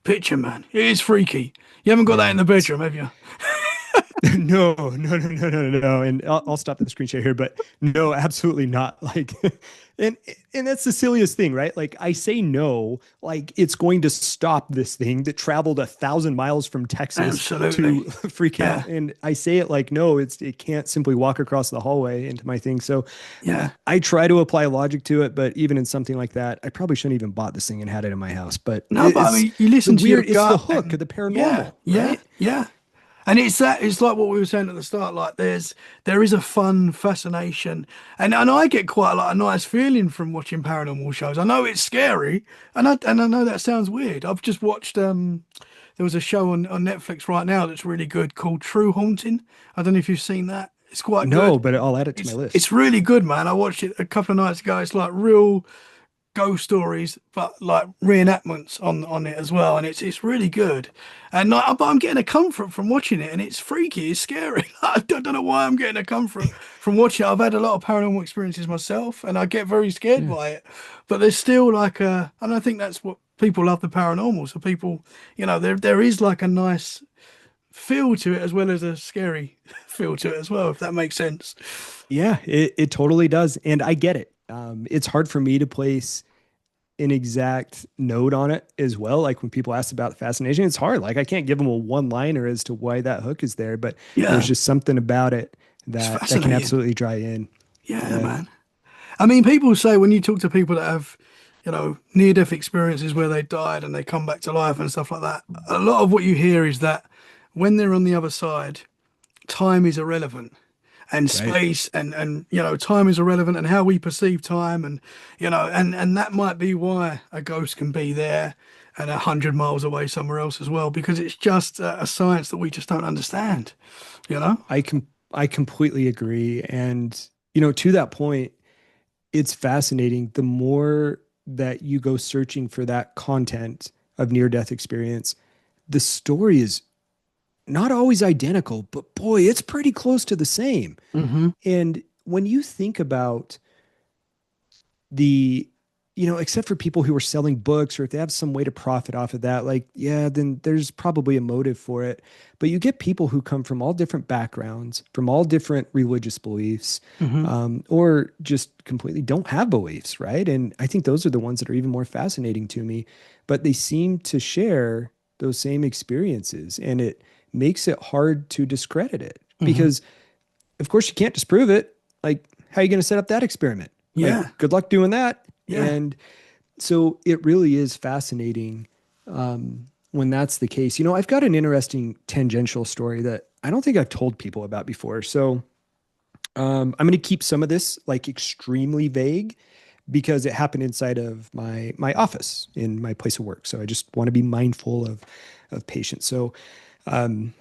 picture, man. It is freaky. You haven't got that in Yeah. the bedroom, have you? No, no, no, no, no, no, no. And I'll stop the screen share here, but no, absolutely not. Like, and and that's the silliest thing, right? Like, I say no, like it's going to stop this thing that traveled 1,000 miles from Texas to Absolutely. freak Yeah. out, and I say it like no, it can't simply walk across the hallway into my thing. So Yeah. I try to apply logic to it, but even in something like that, I probably shouldn't even bought this thing and had it in my house. But No, but I it's mean, you the listen to your weird, it's the gut hook of and the yeah, paranormal, yeah, right? yeah. And it's that it's like what we were saying at the start, like there is a fun fascination and I get quite like a nice feeling from watching paranormal shows. I know it's scary and I know that sounds weird. I've just watched there was a show on Netflix right now that's really good called True Haunting. I don't know if you've seen that. It's quite No, good. but I'll add it to my It's list. really good, man. I watched it a couple of nights ago. It's like real ghost stories, but like reenactments on it as well, and it's really good. And like, but I'm getting a comfort from watching it, and it's freaky, it's scary. I don't know why I'm getting a comfort from watching it. I've had a lot of paranormal experiences myself, and I get very scared Yeah. by it. But there's still like a, and I think that's what people love the paranormal. So people, there is like a nice feel to it as well as a scary feel to it as well, if that makes sense. Yeah, it totally does. And I get it. It's hard for me to place an exact note on it as well. Like when people ask about the fascination, it's hard. Like I can't give them a one liner as to why that hook is there, but there's Yeah, just something about it it's that can fascinating. absolutely draw you in. Yeah, Yeah. man. I mean, people say when you talk to people that have, near-death experiences where they died and they come back to life and stuff like that, a lot of what you hear is that when they're on the other side, time is irrelevant and Right. space and time is irrelevant and how we perceive time and and that might be why a ghost can be there and 100 miles away somewhere else as well because it's just a science that we just don't understand, you know? I completely agree. And, to that point, it's fascinating. The more that you go searching for that content of near death experience, the story is not always identical, but boy, it's pretty close to the same. Hmm. And when you think about the, except for people who are selling books or if they have some way to profit off of that, like, yeah, then there's probably a motive for it. But you get people who come from all different backgrounds, from all different religious beliefs, Hmm. or just completely don't have beliefs, right? And I think those are the ones that are even more fascinating to me. But they seem to share those same experiences, and it makes it hard to discredit it Hmm. because, of course, you can't disprove it. Like, how are you going to set up that experiment? Yeah. Like, good luck doing that. Yeah. And so it really is fascinating when that's the case. You know, I've got an interesting tangential story that I don't think I've told people about before. So I'm going to keep some of this like extremely vague because it happened inside of my office in my place of work. So I just want to be mindful of patients. So um,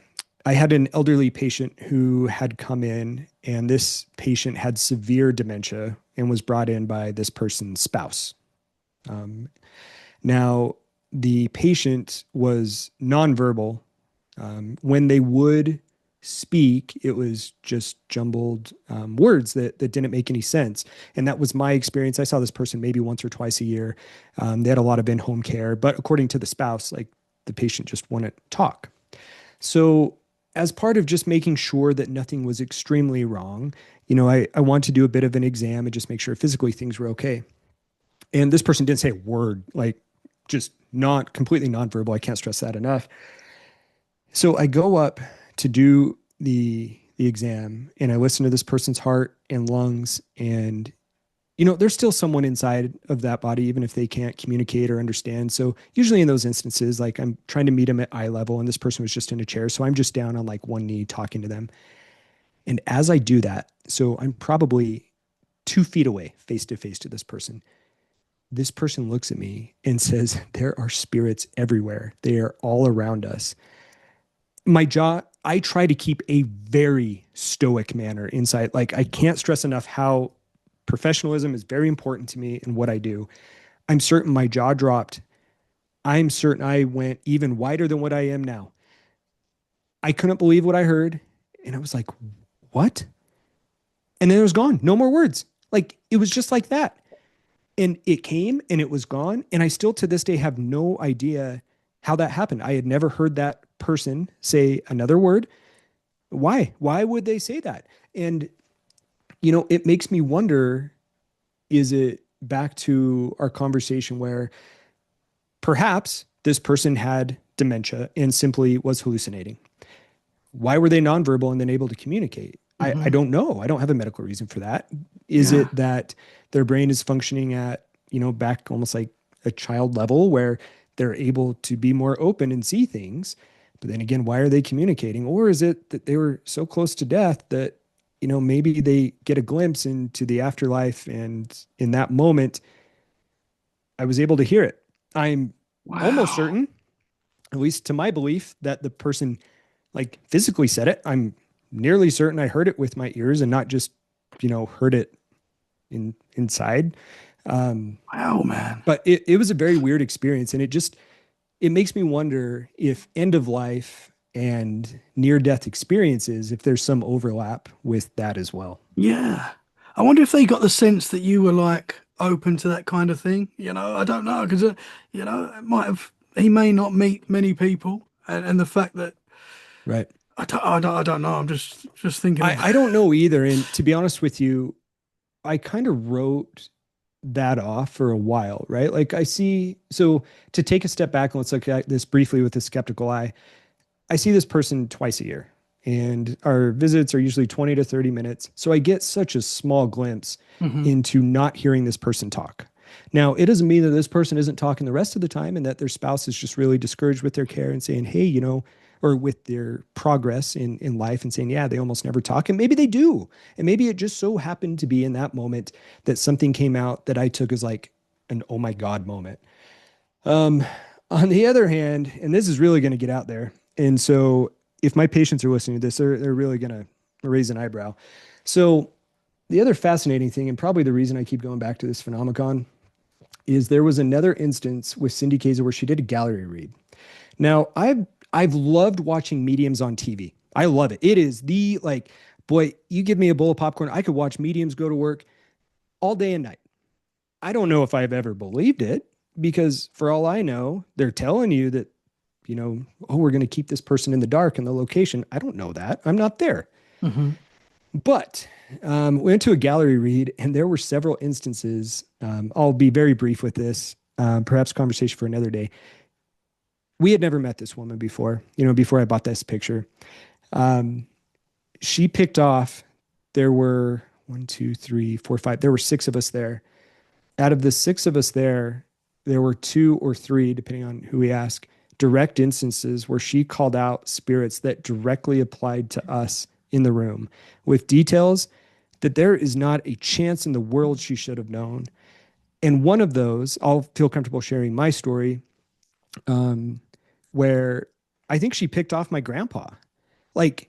I had an elderly patient who had come in, and this patient had severe dementia and was brought in by this person's spouse. Um, Now, the patient was nonverbal. When they would speak, it was just jumbled words that didn't make any sense. And that was my experience. I saw this person maybe once or twice a year. They had a lot of in-home care, but according to the spouse, like the patient just wouldn't talk. So, as part of just making sure that nothing was extremely wrong, you know, I want to do a bit of an exam and just make sure physically things were okay. And this person didn't say a word, like just not completely nonverbal. I can't stress that enough. So I go up to do the exam and I listen to this person's heart and lungs, and you know there's still someone inside of that body even if they can't communicate or understand. So usually in those instances, like I'm trying to meet them at eye level and this person was just in a chair, so I'm just down on like one knee talking to them. And as I do that, so I'm probably 2 feet away face to face to this person looks at me and says, "There are spirits everywhere. They are all around us." My jaw, I try to keep a very stoic manner inside. Like, I can't stress enough how professionalism is very important to me in what I do. I'm certain my jaw dropped. I'm certain I went even wider than what I am now. I couldn't believe what I heard. And I was like, what? And then it was gone. No more words. Like, it was just like that. And it came and it was gone. And I still to this day have no idea how that happened. I had never heard that person say another word. Why? Why would they say that? And, you know, it makes me wonder, is it back to our conversation where perhaps this person had dementia and simply was hallucinating? Why were they nonverbal and then able to communicate? I Hmm. don't know. I don't have a medical reason for that. Is Yeah. it that their brain is functioning at, you know, back almost like a child level where they're able to be more open and see things? But then again, why are they communicating? Or is it that they were so close to death that, you know, maybe they get a glimpse into the afterlife and in that moment, I was able to hear it. I'm almost Wow. certain, at least to my belief, that the person like physically said it. I'm nearly certain I heard it with my ears and not just, you know, heard it inside. Um, Wow, man. but it was a very weird experience. And it makes me wonder if end of life and near death experiences, if there's some overlap with that as well. Yeah. I wonder if they got the sense that you were like open to that kind of thing. I don't know because, it might have, he may not meet many people. And the fact that Right. I don't know. I'm just thinking of, I don't know either. And to be honest with you, I kind of wrote that off for a while, right? Like I see, so to take a step back and let's look at this briefly with a skeptical eye, I see this person twice a year and our visits are usually 20 to 30 minutes. So I get such a small glimpse hmm. into not hearing this person talk. Now, it doesn't mean that this person isn't talking the rest of the time and that their spouse is just really discouraged with their care and saying, hey, you know, or with their progress in life and saying, yeah, they almost never talk. And maybe they do. And maybe it just so happened to be in that moment that something came out that I took as like an oh my God moment. Um, on the other hand, and this is really going to get out there. And so if my patients are listening to this, they're really going to raise an eyebrow. So the other fascinating thing, and probably the reason I keep going back to this phenomenon, is there was another instance with Cindy Kaiser where she did a gallery read. Now, I've loved watching mediums on TV. I love it. It is the like, boy, you give me a bowl of popcorn, I could watch mediums go to work all day and night. I don't know if I've ever believed it because for all I know, they're telling you that, you know, oh, we're going to keep this person in the dark in the location. I don't know that. I'm not there. Hmm. But we went to a gallery read, and there were several instances. I'll be very brief with this, perhaps conversation for another day. We had never met this woman before, you know, before I bought this picture. Um, she picked off, there were one, two, three, four, five. There were six of us there. Out of the six of us there, there were two or three, depending on who we ask, direct instances where she called out spirits that directly applied to us in the room with details that there is not a chance in the world she should have known. And one of those, I'll feel comfortable sharing my story, where I think she picked off my grandpa. Like,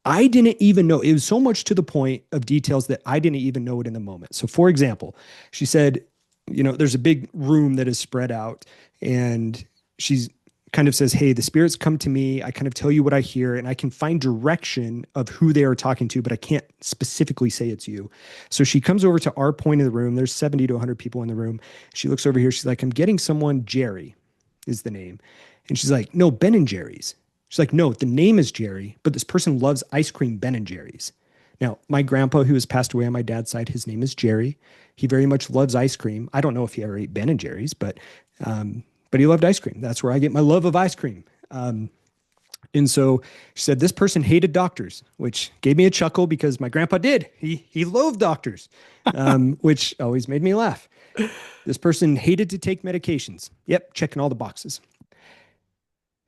I didn't even know. It was so much to the point of details that I didn't even know it in the moment. So, for example, she said, there's a big room that is spread out, and she's kind of says, hey, the spirits come to me. I kind of tell you what I hear, and I can find direction of who they are talking to, but I can't specifically say it's you. So she comes over to our point of the room. There's 70 to 100 people in the room. She looks over here. She's like, I'm getting someone. Jerry is the name. And she's like, no, Ben and Jerry's. She's like, no, the name is Jerry, but this person loves ice cream, Ben and Jerry's. Now, my grandpa, who has passed away on my dad's side, his name is Jerry. He very much loves ice cream. I don't know if he ever ate Ben and Jerry's, but he loved ice cream. That's where I get my love of ice cream. And so she said, this person hated doctors, which gave me a chuckle because my grandpa did. He loathed doctors, which always made me laugh. This person hated to take medications. Yep, checking all the boxes.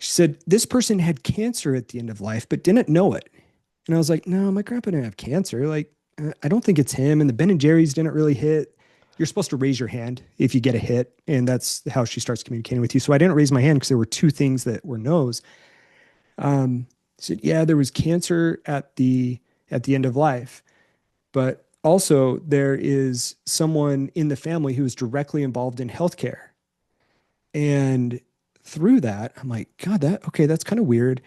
She said, this person had cancer at the end of life, but didn't know it. And I was like, no, my grandpa didn't have cancer. Like, I don't think it's him. And the Ben and Jerry's didn't really hit. You're supposed to raise your hand if you get a hit. And that's how she starts communicating with you. So I didn't raise my hand because there were two things that were no's. She said, yeah, there was cancer at the end of life, but also there is someone in the family who is directly involved in healthcare. And through that, I'm like, God, that's kind of weird.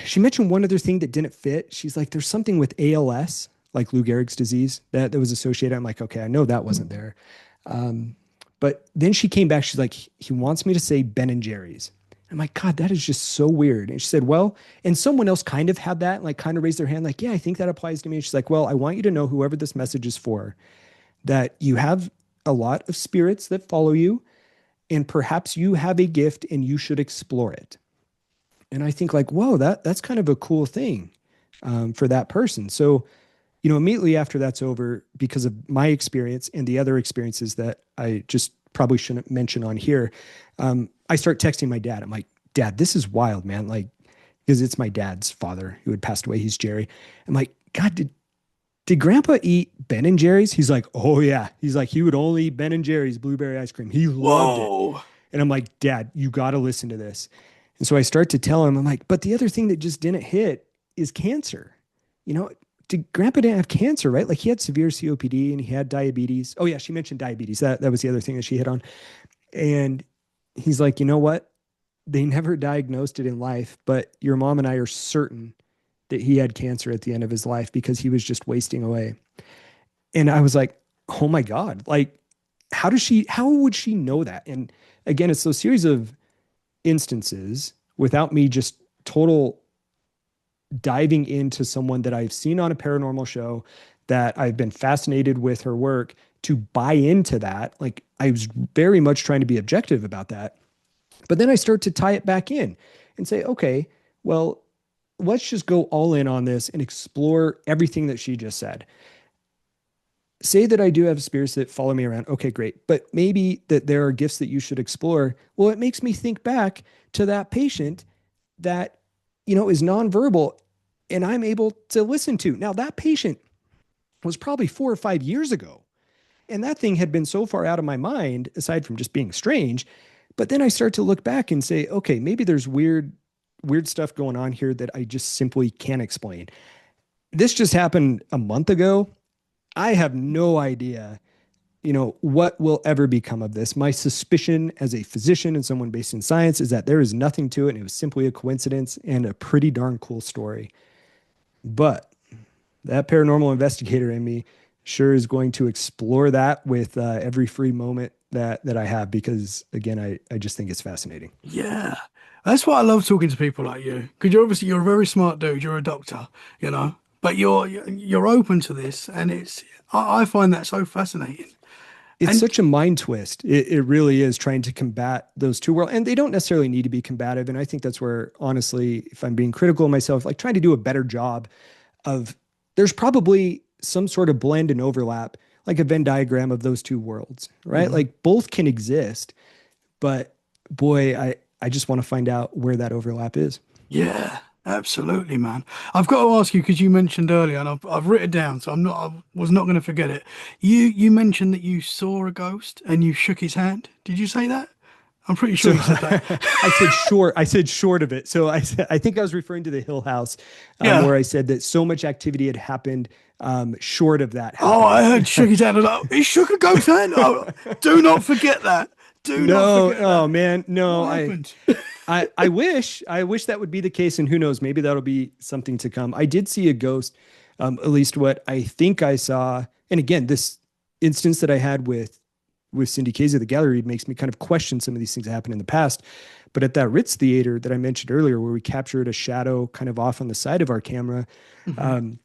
She mentioned one other thing that didn't fit. She's like, there's something with ALS, like Lou Gehrig's disease that was associated. I'm like, okay, I know that wasn't there. But then she came back. She's like, he wants me to say Ben and Jerry's. I'm like, God, that is just so weird. And she said, well, and someone else kind of had that, like kind of raised their hand, like, yeah, I think that applies to me. And she's like, well, I want you to know, whoever this message is for, that you have a lot of spirits that follow you, and perhaps you have a gift and you should explore it. And I think like, whoa, that's kind of a cool thing for that person. So, immediately after that's over, because of my experience and the other experiences that I just probably shouldn't mention on here, I start texting my dad. I'm like, Dad, this is wild, man. Like, because it's my dad's father who had passed away. He's Jerry. I'm like, God, did Grandpa eat Ben and Jerry's? He's like, oh yeah. He's like, he would only eat Ben and Jerry's blueberry ice cream. He loved it. And I'm like, Dad, you got to listen to this. And so I start to tell him, I'm like, but the other thing that just didn't hit is cancer. Grandpa didn't have cancer, right? Like, he had severe COPD and he had diabetes. Oh yeah, she mentioned diabetes. That was the other thing that she hit on. And he's like, you know what? They never diagnosed it in life, but your mom and I are certain that he had cancer at the end of his life because he was just wasting away. And I was like, oh my God, like, how would she know that? And again, it's those series of instances without me just total diving into someone that I've seen on a paranormal show, that I've been fascinated with her work, to buy into that. Like, I was very much trying to be objective about that. But then I start to tie it back in and say, okay, well, let's just go all in on this and explore everything that she just said. Say that I do have spirits that follow me around. Okay, great. But maybe that there are gifts that you should explore. Well, it makes me think back to that patient that, is nonverbal and I'm able to listen to. Now, that patient was probably 4 or 5 years ago. And that thing had been so far out of my mind, aside from just being strange. But then I start to look back and say, okay, maybe there's weird stuff going on here that I just simply can't explain. This just happened a month ago. I have no idea, what will ever become of this. My suspicion as a physician and someone based in science is that there is nothing to it, and it was simply a coincidence and a pretty darn cool story. But that paranormal investigator in me sure is going to explore that with every free moment that I have, because again, I just think it's fascinating. Yeah. That's why I love talking to people like you. Because you're a very smart dude. You're a doctor, but you're open to this, and I find that so fascinating. It's And such a mind twist. It really is, trying to combat those two worlds. And they don't necessarily need to be combative. And I think that's where, honestly, if I'm being critical of myself, like trying to do a better job of, there's probably some sort of blend and overlap, like a Venn diagram of those two worlds, right? Hmm. Like both can exist, but boy, I just want to find out where that overlap is. Yeah, absolutely, man. I've got to ask you because you mentioned earlier, and I've written it down, so I was not going to forget it. You mentioned that you saw a ghost and you shook his hand. Did you say that? I'm pretty sure So you said that. I said short. I said short of it. So I think I was referring to the Hill House, Yeah. where I said that so much activity had happened short of that Oh, I happening. heard shook his hand. He shook a ghost hand. Oh, do not forget that. Do not No, forget oh that. man, no. What happened? I wish that would be the case, and who knows, maybe that'll be something to come. I did see a ghost, at least what I think I saw. And again, this instance that I had with Cindy Kaza, the gallery, makes me kind of question some of these things that happened in the past. But at that Ritz Theater that I mentioned earlier, where we captured a shadow kind of off on the side of our camera, Hmm. um,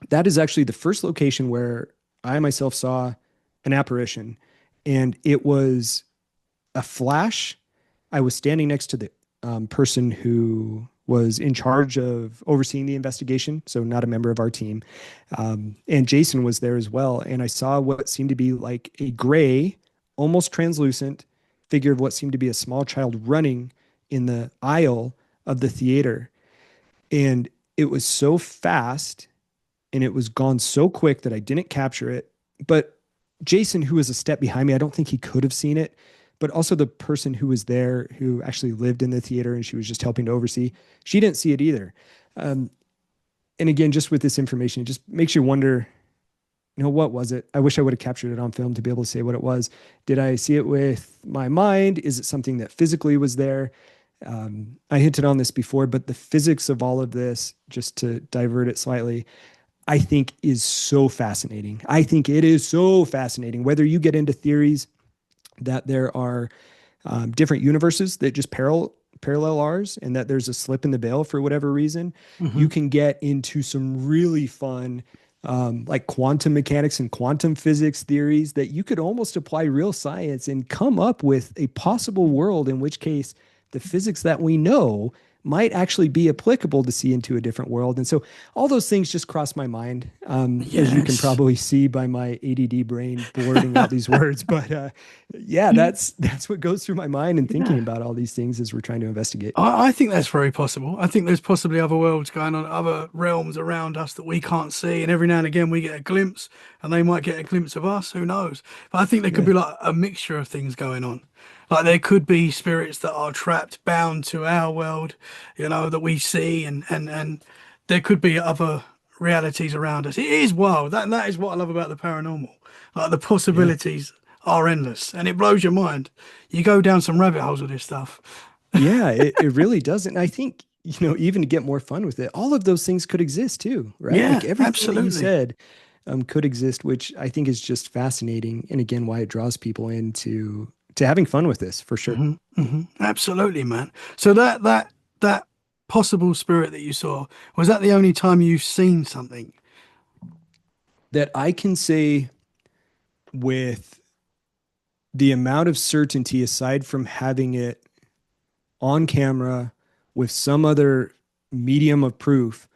that is actually the first location where I myself saw an apparition, and it was a flash. I was standing next to the person who was in charge of overseeing the investigation, so not a member of our team. And Jason was there as well. And I saw what seemed to be like a gray, almost translucent figure of what seemed to be a small child running in the aisle of the theater. And it was so fast and it was gone so quick that I didn't capture it. But Jason, who was a step behind me, I don't think he could have seen it. But also the person who was there, who actually lived in the theater and she was just helping to oversee, she didn't see it either. Um, and again, just with this information, it just makes you wonder, what was it? I wish I would have captured it on film to be able to say what it was. Did I see it with my mind? Is it something that physically was there? I hinted on this before, but the physics of all of this, just to divert it slightly, I think is so fascinating. I think it is so fascinating. Whether you get into theories that there are different universes that just parallel ours, and that there's a slip in the veil for whatever reason, Hmm. you can get into some really fun, like quantum mechanics and quantum physics theories that you could almost apply real science and come up with a possible world in which case the physics that we know might actually be applicable to see into a different world. And so all those things just cross my mind, as you can Yes. probably see by my ADD brain blurting out these words. But yeah, that's what goes through my mind and thinking Yeah. about all these things as we're trying to investigate. I think that's very possible. I think there's possibly other worlds going on, other realms around us that we can't see, and every now and again we get a glimpse, and they might get a glimpse of us. Who knows? But I think there could Yeah. be like a mixture of things going on. Like there could be spirits that are trapped, bound to our world, that we see, and there could be other realities around us. It is wild. That is what I love about the paranormal. Like the Yeah. possibilities are endless, and it blows your mind. You go down some rabbit holes with this stuff. Yeah, it really does. And I think, even to get more fun with it, all of those things could exist too, right? Like Yeah, everything that you absolutely. said could exist, which I think is just fascinating. And again, why it draws people into to having fun with this for sure. Absolutely, man. So that possible spirit that you saw, was that the only time you've seen something? That I can say with the amount of certainty, aside from having it on camera with some other medium of proof.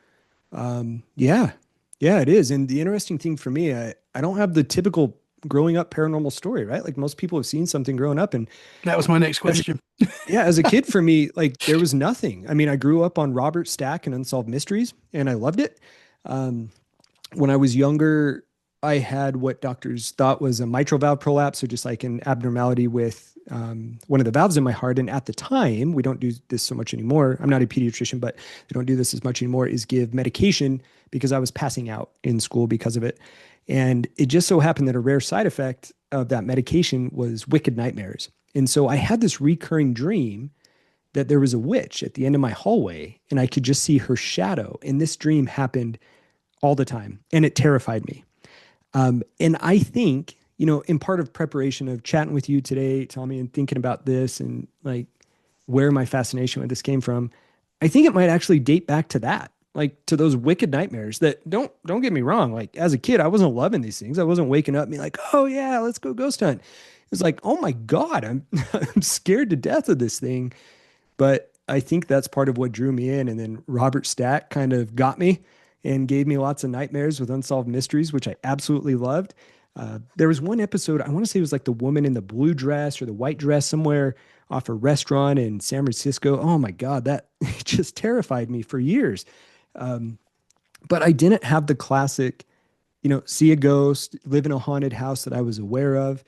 Yeah, yeah, it is. And the interesting thing for me, I don't have the typical growing up paranormal story, right? Like most people have seen something growing up. And That was my next as a, question. yeah, as a kid for me, like there was nothing. I mean, I grew up on Robert Stack and Unsolved Mysteries, and I loved it. Um, when I was younger, I had what doctors thought was a mitral valve prolapse, so just like an abnormality with one of the valves in my heart. And at the time, we don't do this so much anymore. I'm not a pediatrician, but they don't do this as much anymore, is give medication because I was passing out in school because of it. And it just so happened that a rare side effect of that medication was wicked nightmares. And so I had this recurring dream that there was a witch at the end of my hallway and I could just see her shadow. And this dream happened all the time and it terrified me. And I think, in part of preparation of chatting with you today, Tommy, and thinking about this and like where my fascination with this came from, I think it might actually date back to that, like to those wicked nightmares that don't get me wrong. Like as a kid, I wasn't loving these things. I wasn't waking up and being like, oh yeah, let's go ghost hunt. It was like, oh my God, I'm I'm scared to death of this thing. But I think that's part of what drew me in. And then Robert Stack kind of got me. and gave me lots of nightmares with unsolved mysteries, which I absolutely loved. There was one episode, I want to say it was like the woman in the blue dress or the white dress somewhere off a restaurant in San Francisco. Oh my God, that just terrified me for years. But I didn't have the classic, see a ghost, live in a haunted house that I was aware of.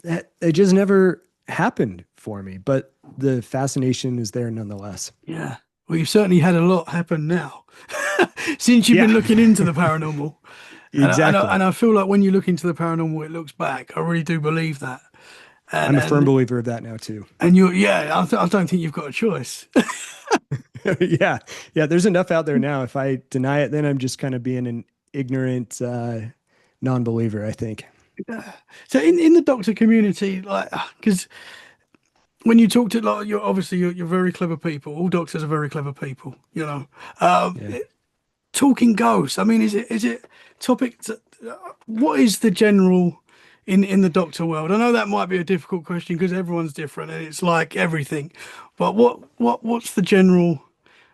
That just never happened for me, but the fascination is there nonetheless. Yeah. Well, you've certainly had a lot happen now since you've Yeah, been looking into the paranormal. exactly. And I feel like when you look into the paranormal, it looks back. I really do believe that. And I'm a firm and believer of that now too. and you're yeah, I don't think you've got a choice. Yeah. Yeah. There's enough out there now. If I deny it, then I'm just kind of being an ignorant non-believer, I think. So in the doctor community, like, because when you talk to like you're very clever people. All doctors are very clever people, you know. Um, Yeah. Talking ghosts. I mean, is it topic? What is the general in the doctor world? I know that might be a difficult question because everyone's different and it's like everything. But what's the general?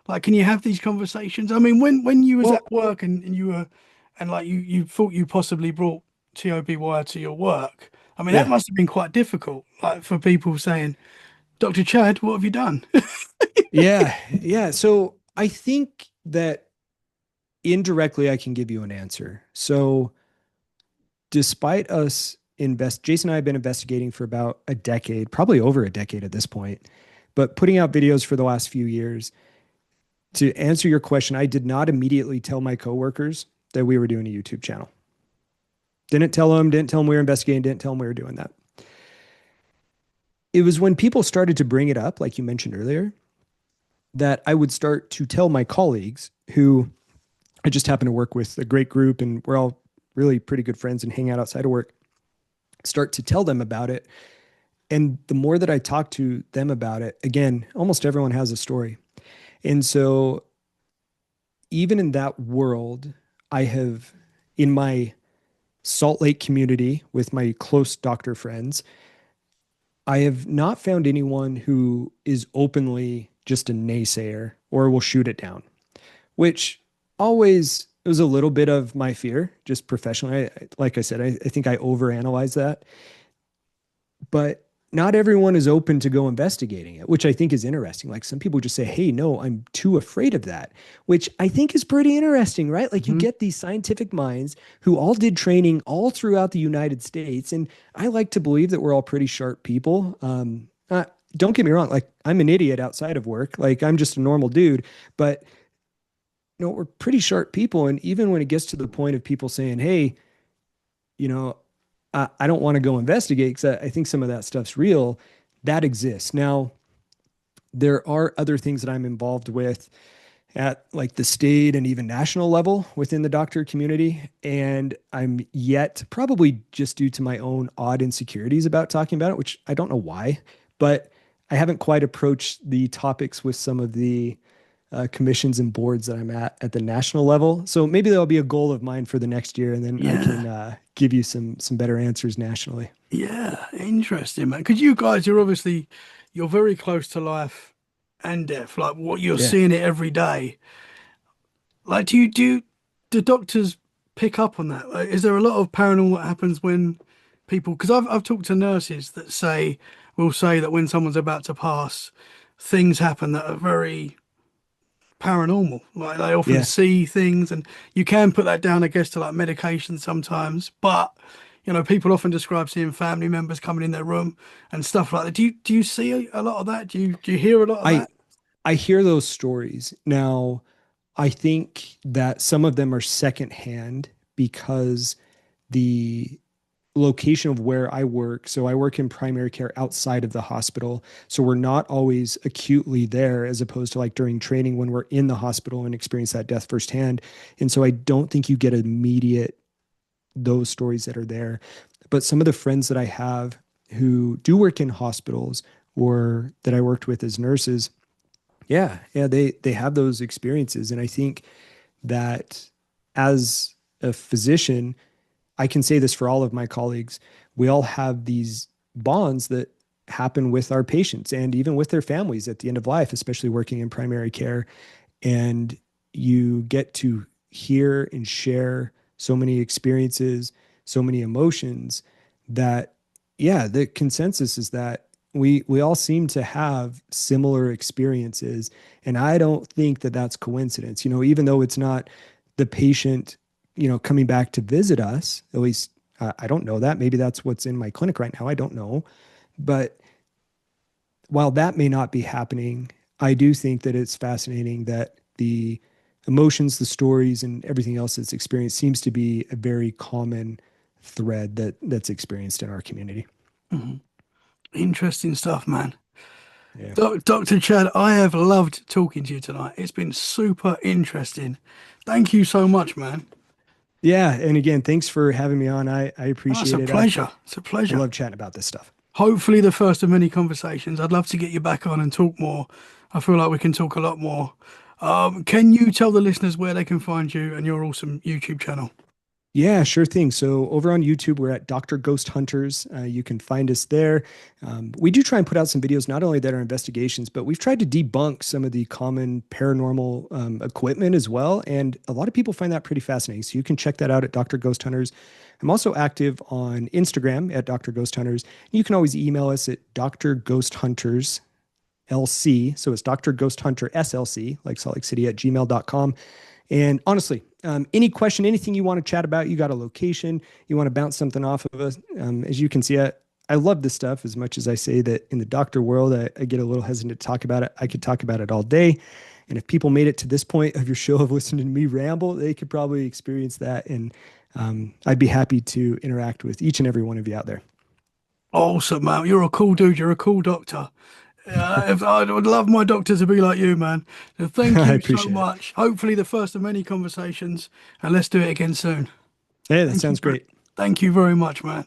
Like, can you have these conversations? I mean, when you was Well, at work and you were and like you thought you possibly brought TOBY to your work. I mean, that yeah. must have been quite difficult, like for people saying, Dr. Chad, what have you done? Yeah. Yeah. So I think that indirectly I can give you an answer. So despite us Jason and I have been investigating for about a decade, probably over a decade at this point, but putting out videos for the last few years. To answer your question, I did not immediately tell my coworkers that we were doing a YouTube channel. Didn't tell them we were investigating, didn't tell them we were doing that. It was when people started to bring it up, like you mentioned earlier, that I would start to tell my colleagues who I just happen to work with a great group and we're all really pretty good friends and hang out outside of work, start to tell them about it. And the more that I talk to them about it, again, almost everyone has a story. And so even in that world, I have in my Salt Lake community with my close doctor friends, I have not found anyone who is openly just a naysayer or will shoot it down, which always was a little bit of my fear, just professionally. Like I said, I think I overanalyze that. But not everyone is open to go investigating it, which I think is interesting. Like some people just say, hey, no, I'm too afraid of that, which I think is pretty interesting, right? Like you Mhm. get these scientific minds who all did training all throughout the United States. And I like to believe that we're all pretty sharp people. Don't get me wrong. Like I'm an idiot outside of work. Like I'm just a normal dude, but we're pretty sharp people. And even when it gets to the point of people saying, hey, you know, I don't want to go investigate because I think some of that stuff's real. That exists. Now, there are other things that I'm involved with at like the state and even national level within the doctor community. And I'm yet, probably just due to my own odd insecurities about talking about it, which I don't know why, but I haven't quite approached the topics with some of the commissions and boards that I'm at the national level. So maybe that'll be a goal of mine for the next year, and then I can Yeah. give you some better answers nationally. Yeah. Interesting, man. Because you guys, you're very close to life and death. Like what you're Yeah, seeing it every day. Like, do doctors pick up on that? Like, is there a lot of paranormal that happens when people? Because I've talked to nurses that will say that when someone's about to pass, things happen that are very paranormal. Like they often yeah. see things, and you can put that down, I guess, to like medication sometimes. But people often describe seeing family members coming in their room and stuff like that. Do you see a lot of that? Do you hear a lot of I that? I hear those stories now. I think that some of them are secondhand because the location of where I work. So I work in primary care outside of the hospital. So we're not always acutely there as opposed to like during training when we're in the hospital and experience that death firsthand. And so I don't think you get immediate those stories that are there. But some of the friends that I have who do work in hospitals or that I worked with as nurses, yeah, they have those experiences. And I think that as a physician, I can say this for all of my colleagues. We all have these bonds that happen with our patients and even with their families at the end of life, especially working in primary care. And you get to hear and share so many experiences, so many emotions that, yeah, the consensus is that we all seem to have similar experiences, and I don't think that that's coincidence. Even though it's not the patient, coming back to visit us, at least I don't know that. Maybe that's what's in my clinic right now. I don't know, but while that may not be happening, I do think that it's fascinating that the emotions, the stories, and everything else that's experienced seems to be a very common thread that's experienced in our community. Mhm. Interesting stuff, man. Yeah. Dr. Chad, I have loved talking to you tonight. It's been super interesting. Thank you so much, man. Yeah. And again, thanks for having me on. I Oh, it's appreciate a it. I, pleasure. It's a I pleasure. love chatting about this stuff. Hopefully, the first of many conversations. I'd love to get you back on and talk more. I feel like we can talk a lot more. Can you tell the listeners where they can find you and your awesome YouTube channel? Yeah, sure thing. So over on YouTube, we're at Dr. Ghost Hunters. You can find us there. We do try and put out some videos, not only that are investigations, but we've tried to debunk some of the common paranormal equipment as well. And a lot of people find that pretty fascinating. So you can check that out at Dr. Ghost Hunters. I'm also active on Instagram at Dr. Ghost Hunters. You can always email us at Dr. Ghost Hunters LC. So it's Dr. Ghost Hunter SLC, like Salt Lake City at gmail.com. And honestly, any question, anything you want to chat about, you got a location, you want to bounce something off of us. As you can see, I love this stuff as much as I say that in the doctor world, I get a little hesitant to talk about it. I could talk about it all day. And if people made it to this point of your show of listening to me ramble, they could probably experience that. And I'd be happy to interact with each and every one of you out there. Awesome, man. You're a cool dude. You're a cool doctor. If I would love my doctor to be like you, man. So thank I you so appreciate it. much. Hopefully, the first of many conversations, and let's do it again soon. Hey, that Thank you sounds very, great. thank you very much, man.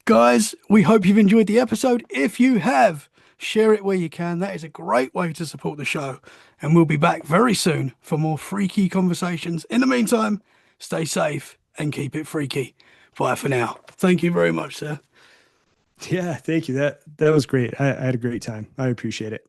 Guys, we hope you've enjoyed the episode. If you have, share it where you can. That is a great way to support the show. And we'll be back very soon for more freaky conversations. In the meantime, stay safe and keep it freaky. Bye for now. Thank you very much, sir. Yeah, thank you. That was great. I had a great time. I appreciate it.